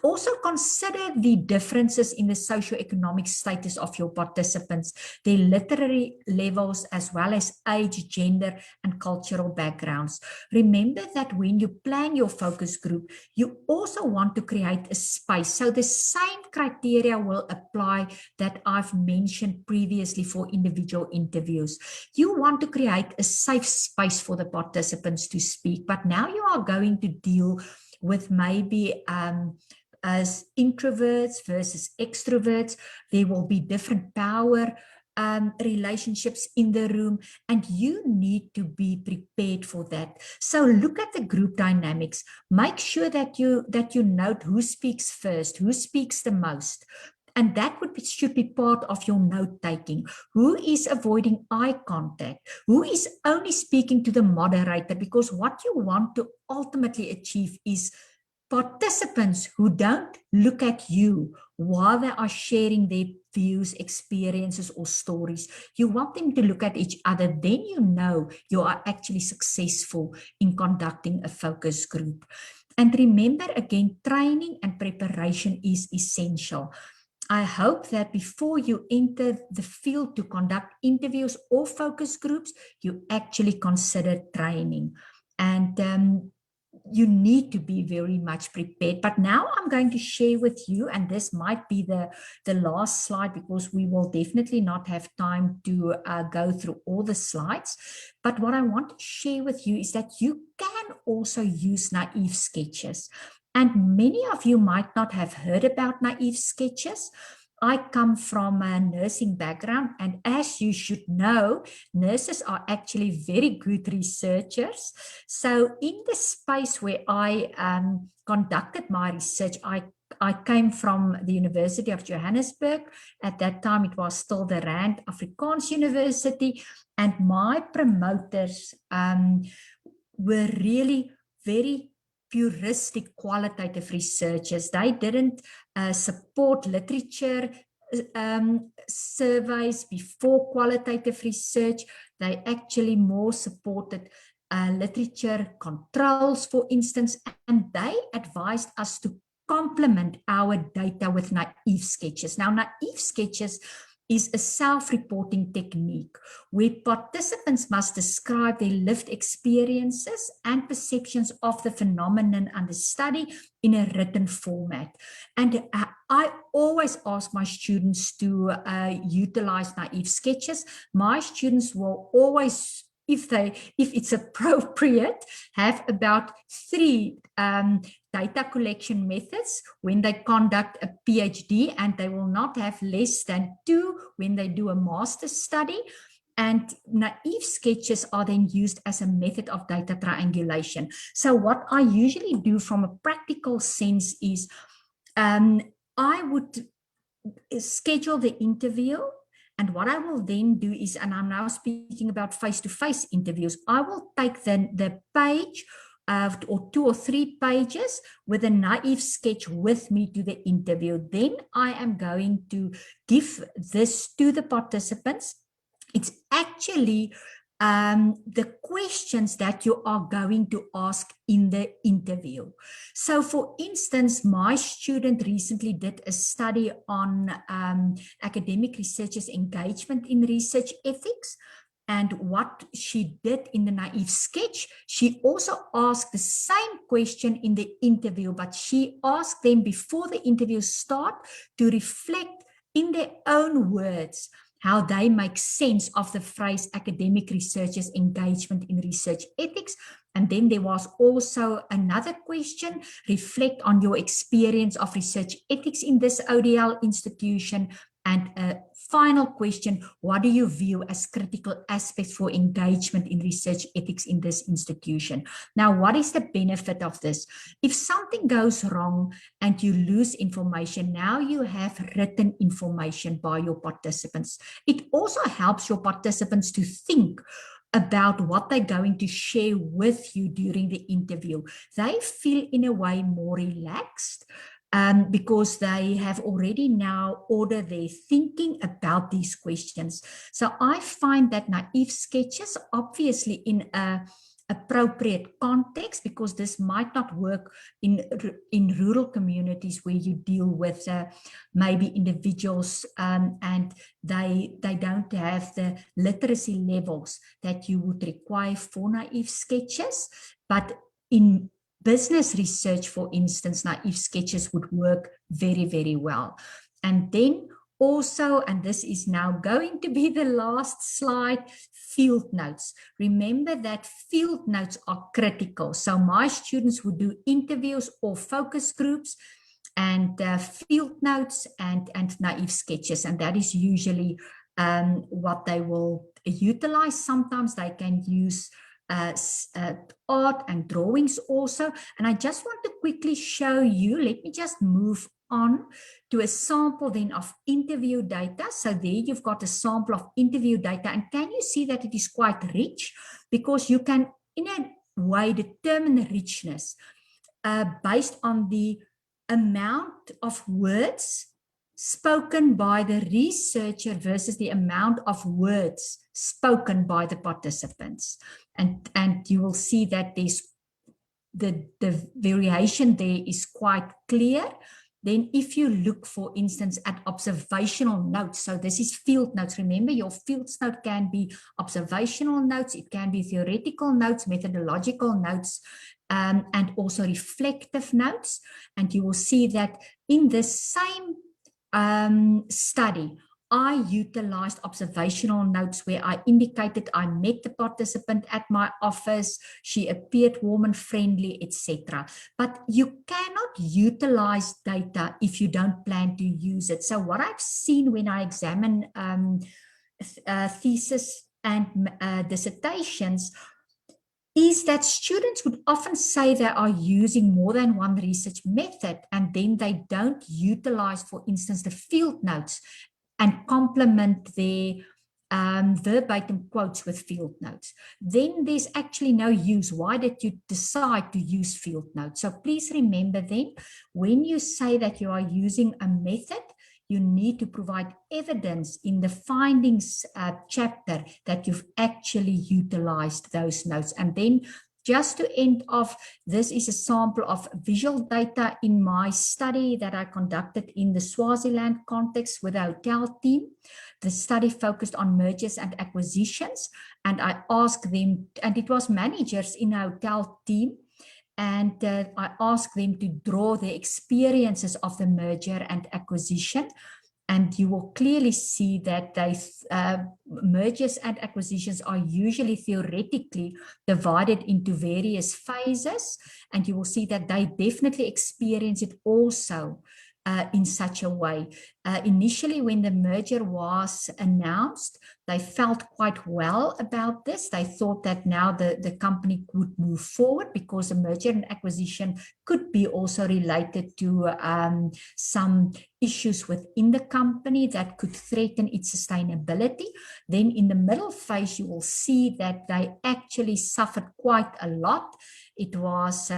Also consider the differences in the socioeconomic status of your participants, their literary levels, as well as age, gender, and cultural backgrounds. Remember that when you plan your focus group, you also want to create a space. So the same criteria will apply that I've mentioned previously for individual interviews. You want to create a safe space for the participants to speak, but now you are going to deal with maybe as introverts versus extroverts. There will be different power relationships in the room, and you need to be prepared for that. So look at the group dynamics. Make sure that you note who speaks first, who speaks the most. And that should be part of your note taking. Who is avoiding eye contact? Who is only speaking to the moderator? Because what you want to ultimately achieve is participants who don't look at you while they are sharing their views, experiences, or stories. You want them to look at each other. Then you know you are actually successful in conducting a focus group. And remember, again, training and preparation is essential. I hope that before you enter the field to conduct interviews or focus groups, you actually consider training. And you need to be very much prepared. But now I'm going to share with you, and this might be the last slide because we will definitely not have time to go through all the slides. But what I want to share with you is that you can also use naive sketches. And many of you might not have heard about naive sketches. I come from a nursing background, and as you should know, nurses are actually very good researchers. So in the space where I conducted my research, I came from the University of Johannesburg. At that time, it was still the Rand Afrikaans University, and my promoters were really very puristic qualitative researchers. They didn't support literature surveys before qualitative research. They actually more supported literature controls, for instance, and they advised us to complement our data with naive sketches. Now, naive sketches is a self-reporting technique where participants must describe their lived experiences and perceptions of the phenomenon under study in a written format. And I always ask my students to utilize naive sketches. My students will always, if it's appropriate, have about 3 data collection methods when they conduct a PhD, and they will not have less than 2 when they do a master's study. And naive sketches are then used as a method of data triangulation. So what I usually do from a practical sense is I would schedule the interview. And what I will then do is, and I'm now speaking about face-to-face interviews, I will take then the page or 2 or 3 pages with a naive sketch with me to the interview. Then I am going to give this to the participants. It's actually the questions that you are going to ask in the interview. So for instance, my student recently did a study on academic researchers' engagement in research ethics. And what she did in the naive sketch, she also asked the same question in the interview, but she asked them before the interview start to reflect in their own words how they make sense of the phrase academic researchers' engagement in research ethics. And then there was also another question, reflect on your experience of research ethics in this ODL institution. And a final question, what do you view as critical aspects for engagement in research ethics in this institution? Now, what is the benefit of this? If something goes wrong and you lose information, now you have written information by your participants. It also helps your participants to think about what they're going to share with you during the interview. They feel in a way more relaxed because they have already now ordered their thinking about these questions. So I find that naive sketches, obviously in a appropriate context, because this might not work in rural communities where you deal with maybe individuals and they don't have the literacy levels that you would require for naive sketches. But in business research, for instance, naive sketches would work very, very well. And then also, and this is now going to be the last slide, field notes. Remember that field notes are critical. So my students would do interviews or focus groups and field notes and naive sketches. And that is usually what they will utilize. Sometimes they can use art and drawings also. And I just want to quickly show you, let me just move on to a sample then of interview data. So there you've got a sample of interview data, and can you see that it is quite rich? Because you can in a way determine the richness based on the amount of words spoken by the researcher versus the amount of words spoken by the participants. And you will see that there's the variation there is quite clear. Then if you look, for instance, at observational notes, so this is field notes. Remember, your field note can be observational notes, it can be theoretical notes, methodological notes, and also reflective notes. And you will see that in the same study, I utilized observational notes where I indicated I met the participant at my office, she appeared warm and friendly, etc. But you cannot utilize data if you don't plan to use it. So what I've seen when I examine thesis and dissertations is that students would often say they are using more than one research method, and then they don't utilize, for instance, the field notes and complement their verbatim quotes with field notes. Then there's actually no use. Why did you decide to use field notes? So please remember then, when you say that you are using a method, you need to provide evidence in the findings chapter that you've actually utilized those notes. And then just to end off, this is a sample of visual data in my study that I conducted in the Swaziland context with a hotel team. The study focused on mergers and acquisitions, and I asked them, and it was managers in a hotel team, and I asked them to draw the experiences of the merger and acquisition. And you will clearly see that mergers and acquisitions are usually theoretically divided into various phases. And you will see that they definitely experience it also in such a way. Initially, when the merger was announced, they felt quite well about this. They thought that now the company would move forward because the merger and acquisition could be also related to some issues within the company that could threaten its sustainability. Then in the middle phase, you will see that they actually suffered quite a lot. It was,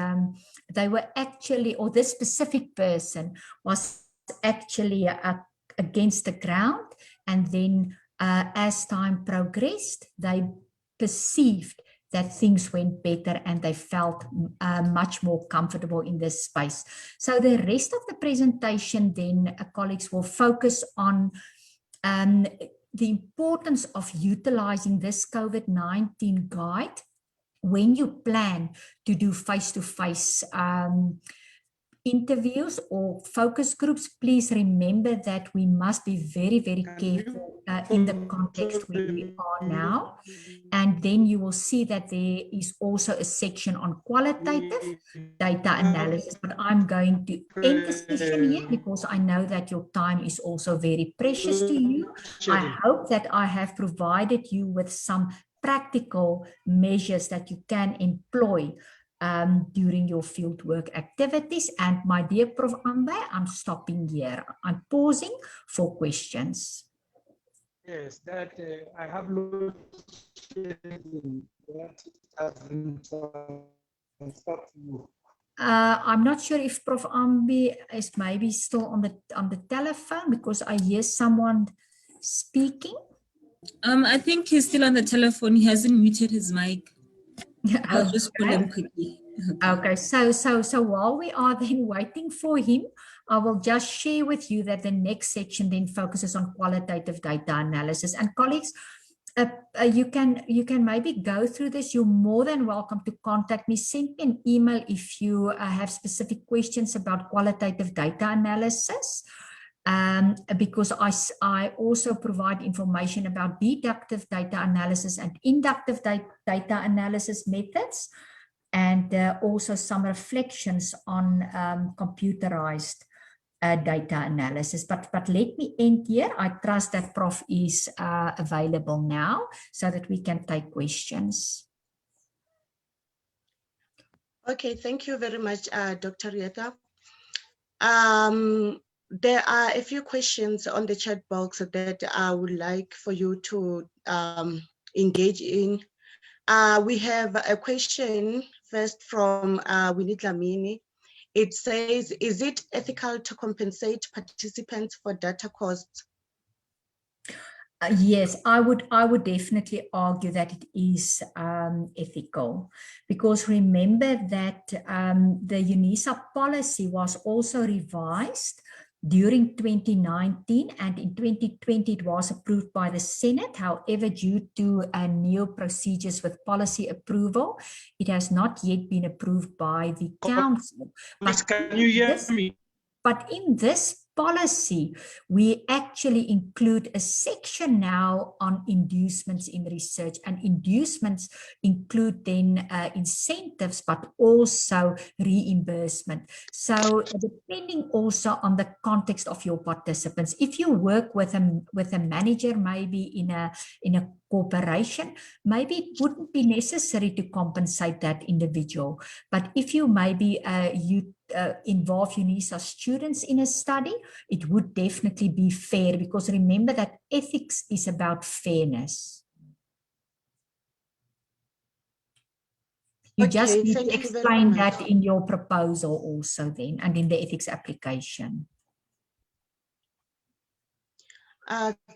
they were actually, or this specific person was actually against the ground. And then as time progressed, they perceived that things went better and they felt much more comfortable in this space. So the rest of the presentation then, colleagues, will focus on the importance of utilizing this COVID-19 guide when you plan to do face-to-face interviews or focus groups. Please remember that we must be very, very careful in the context where we are now. And then you will see that there is also a section on qualitative data analysis, but I'm going to end the session here because I know that your time is also very precious to you. I hope that I have provided you with some practical measures that you can employ during your fieldwork activities. And my dear Prof. Ambe, I'm stopping here. I'm pausing for questions. Yes, that I have lots that hasn't stopped you. I'm not sure if Prof. Ambe is maybe still on the telephone because I hear someone speaking. I think he's still on the telephone. He hasn't muted his mic. I'll just pull him quickly. Okay, so while we are then waiting for him, I will just share with you that the next section then focuses on qualitative data analysis. And colleagues, you can maybe go through this. You're more than welcome to contact me. Send me an email if you have specific questions about qualitative data analysis. Because I also provide information about deductive data analysis and inductive data analysis methods, and also some reflections on computerized data analysis. But let me end here. I trust that Prof is available now so that we can take questions. Okay, thank you very much, Dr. Retha. There are a few questions on the chat box that I would like for you to engage in. We have a question first from Winnie Dlamini. It says, is it ethical to compensate participants for data costs? Yes, I would definitely argue that it is ethical, because remember that the UNISA policy was also revised during 2019, and in 2020 it was approved by the Senate. However, due to new procedures with policy approval, it has not yet been approved by the Council. Can you hear me? But in this policy, we actually include a section now on inducements in research, and inducements include then incentives, but also reimbursement. So depending also on the context of your participants, if you work with a manager, maybe in a corporation, maybe it wouldn't be necessary to compensate that individual. But if you maybe involve UNISA students in a study, it would definitely be fair, because remember that ethics is about fairness. You just need to explain that in your proposal also then, and in the ethics application.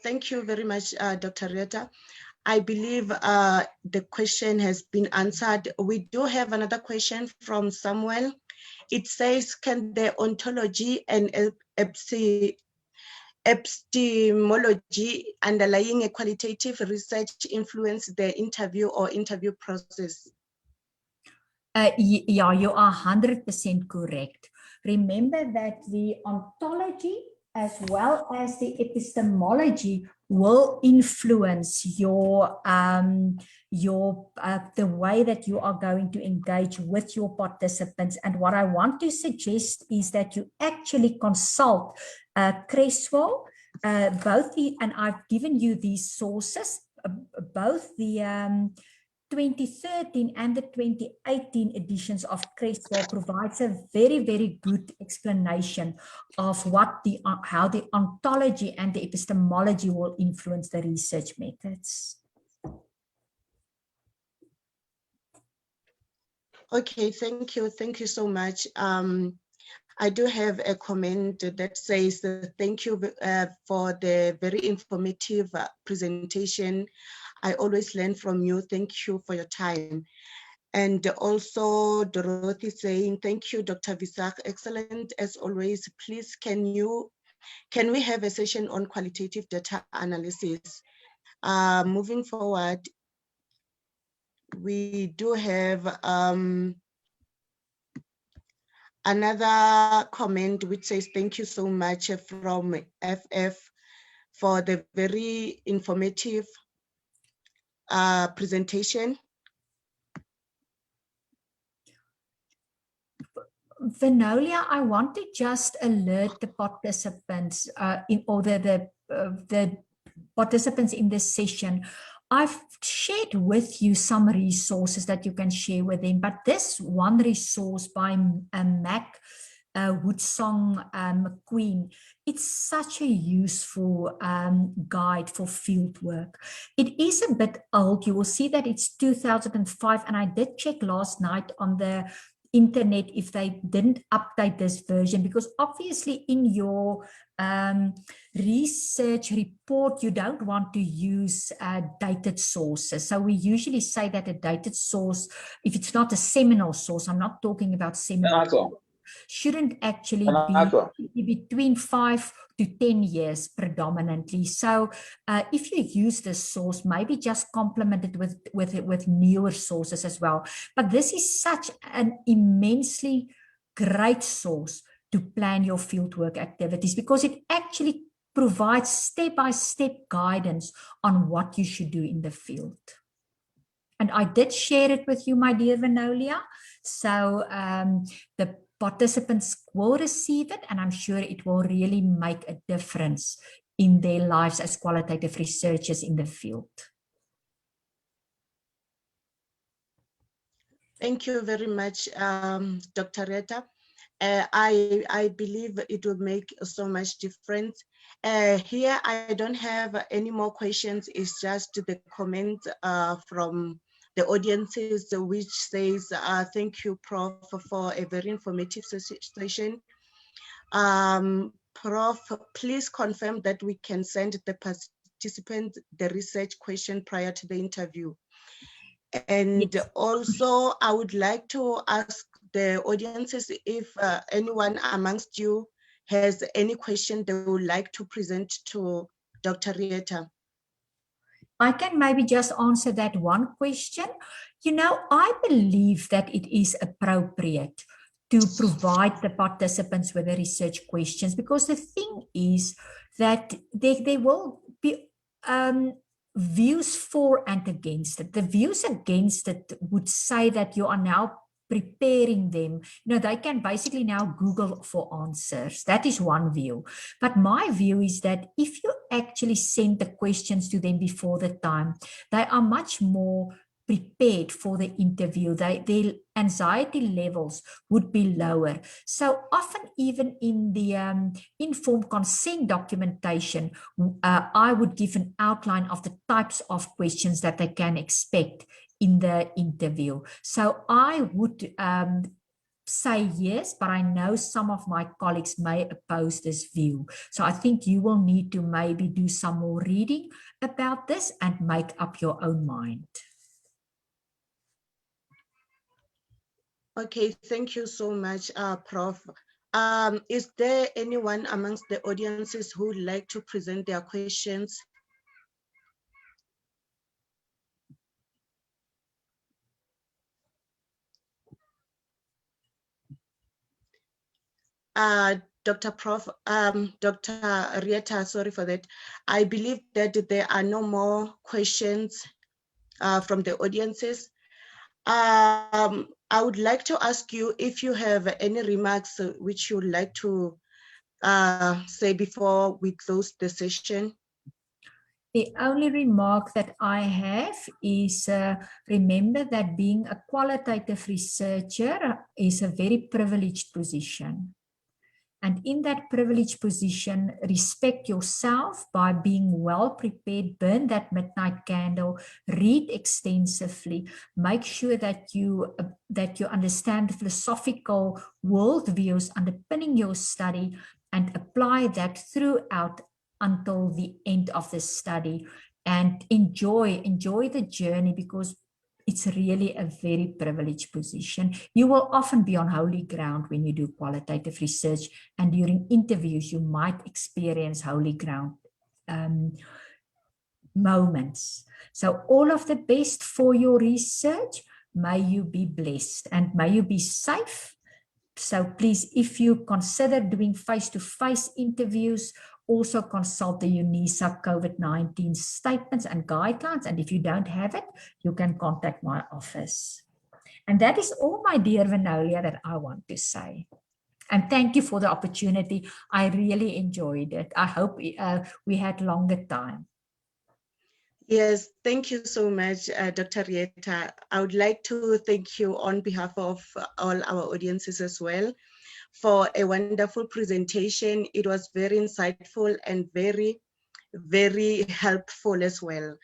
Thank you very much, Dr. Retha. I believe the question has been answered. We do have another question from Samuel. It says, can the ontology and epistemology underlying a qualitative research influence the interview or interview process? Yeah, you are 100% correct. Remember that the ontology as well as the epistemology will influence your the way that you are going to engage with your participants. And what I want to suggest is that you actually consult Creswell, and I've given you these sources, both the 2013 and the 2018 editions of Creswell provides a very, very good explanation of how the ontology and the epistemology will influence the research methods. Okay, thank you. Thank you so much. I do have a comment that says, thank you for the very informative presentation. I always learn from you. Thank you for your time. And also Dorothy saying, thank you, Dr. Visagie, excellent as always. Please, can we have a session on qualitative data analysis? Moving forward, we do have another comment which says, thank you so much from FF. for the very informative presentation. Venolia, I want to just alert the participants the participants in this session. I've shared with you some resources that you can share with them, but this one resource by Mac Woodsong McQueen, it's such a useful guide for field work. It is a bit old. You will see that it's 2005, and I did check last night on the internet if they didn't update this version, because obviously in your research report you don't want to use dated sources. So we usually say that a dated source, if it's not a seminal source, I'm not talking about seminal, shouldn't actually be between 5 to 10 years predominantly. So if you use this source, maybe just complement it with newer sources as well. But this is such an immensely great source to plan your fieldwork activities, because it actually provides step-by-step guidance on what you should do in the field. And I did share it with you, my dear Venolia. So the participants will receive it, and I'm sure it will really make a difference in their lives as qualitative researchers in the field. Thank you very much, Dr. Retha. I believe it will make so much difference. Here, I don't have any more questions. It's just the comment from the audiences, which says, thank you, Prof, for a very informative session. Prof, please confirm that we can send the participants the research question prior to the interview. And also, I would like to ask the audiences if anyone amongst you has any question they would like to present to Dr. Retha. I can maybe just answer that one question. You know, I believe that it is appropriate to provide the participants with the research questions, because the thing is that there will be views for and against it. The views against it would say that you are now preparing them. You know, they can basically now Google for answers. That is one view. But my view is that if you actually send the questions to them before the time, they are much more prepared for the interview. Their anxiety levels would be lower. So often, even in the informed consent documentation, I would give an outline of the types of questions that they can expect in the interview. So I would say yes, but I know some of my colleagues may oppose this view. So I think you will need to maybe do some more reading about this and make up your own mind. Okay, thank you so much, Prof. Is there anyone amongst the audiences who would like to present their questions? Dr. Retha, sorry for that. I believe that there are no more questions from the audiences. I would like to ask you if you have any remarks which you would like to say before we close the session. The only remark that I have is remember that being a qualitative researcher is a very privileged position. And in that privileged position, respect yourself by being well prepared, burn that midnight candle, read extensively, make sure that you understand the philosophical worldviews underpinning your study, and apply that throughout until the end of the study. And enjoy the journey, because it's really a very privileged position. You will often be on holy ground when you do qualitative research, and during interviews, you might experience holy ground moments. So all of the best for your research. May you be blessed and may you be safe. So please, if you consider doing face-to-face interviews Also consult the UNISA COVID-19 statements and guidelines. And if you don't have it, you can contact my office. And that is all, my dear Venolia, that I want to say. And thank you for the opportunity. I really enjoyed it. I hope we had longer time. Yes, thank you so much, Dr. Retha. I would like to thank you on behalf of all our audiences as well for a wonderful presentation. It was very insightful and very, very helpful as well.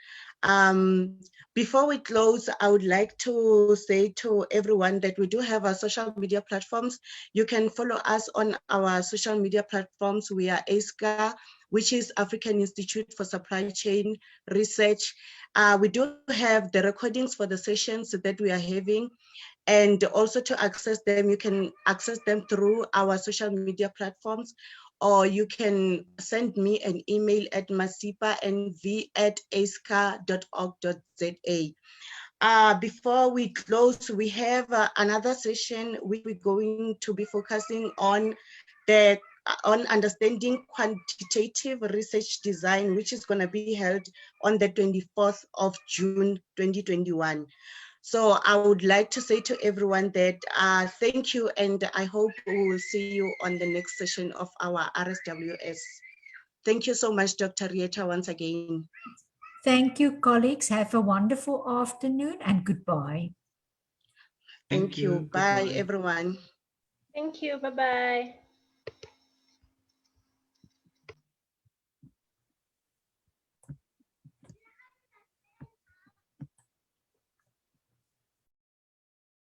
Before we close, I would like to say to everyone that we do have our social media platforms. You can follow us on our social media platforms. We are ASCA, which is African Institute for Supply Chain Research. We do have the recordings for the sessions that we are having. And also to access them, you can access them through our social media platforms, or you can send me an email at masipa.nv@asca.org.za. Before we close, we have another session which we're going to be focusing on understanding quantitative research design, which is going to be held on the 24th of June 2021. So I would like to say to everyone that thank you, and I hope we will see you on the next session of our RSWS. Thank you so much, Dr. Retha, once again. Thank you, colleagues. Have a wonderful afternoon and goodbye. Thank you. Bye, everyone. Thank you. Bye-bye.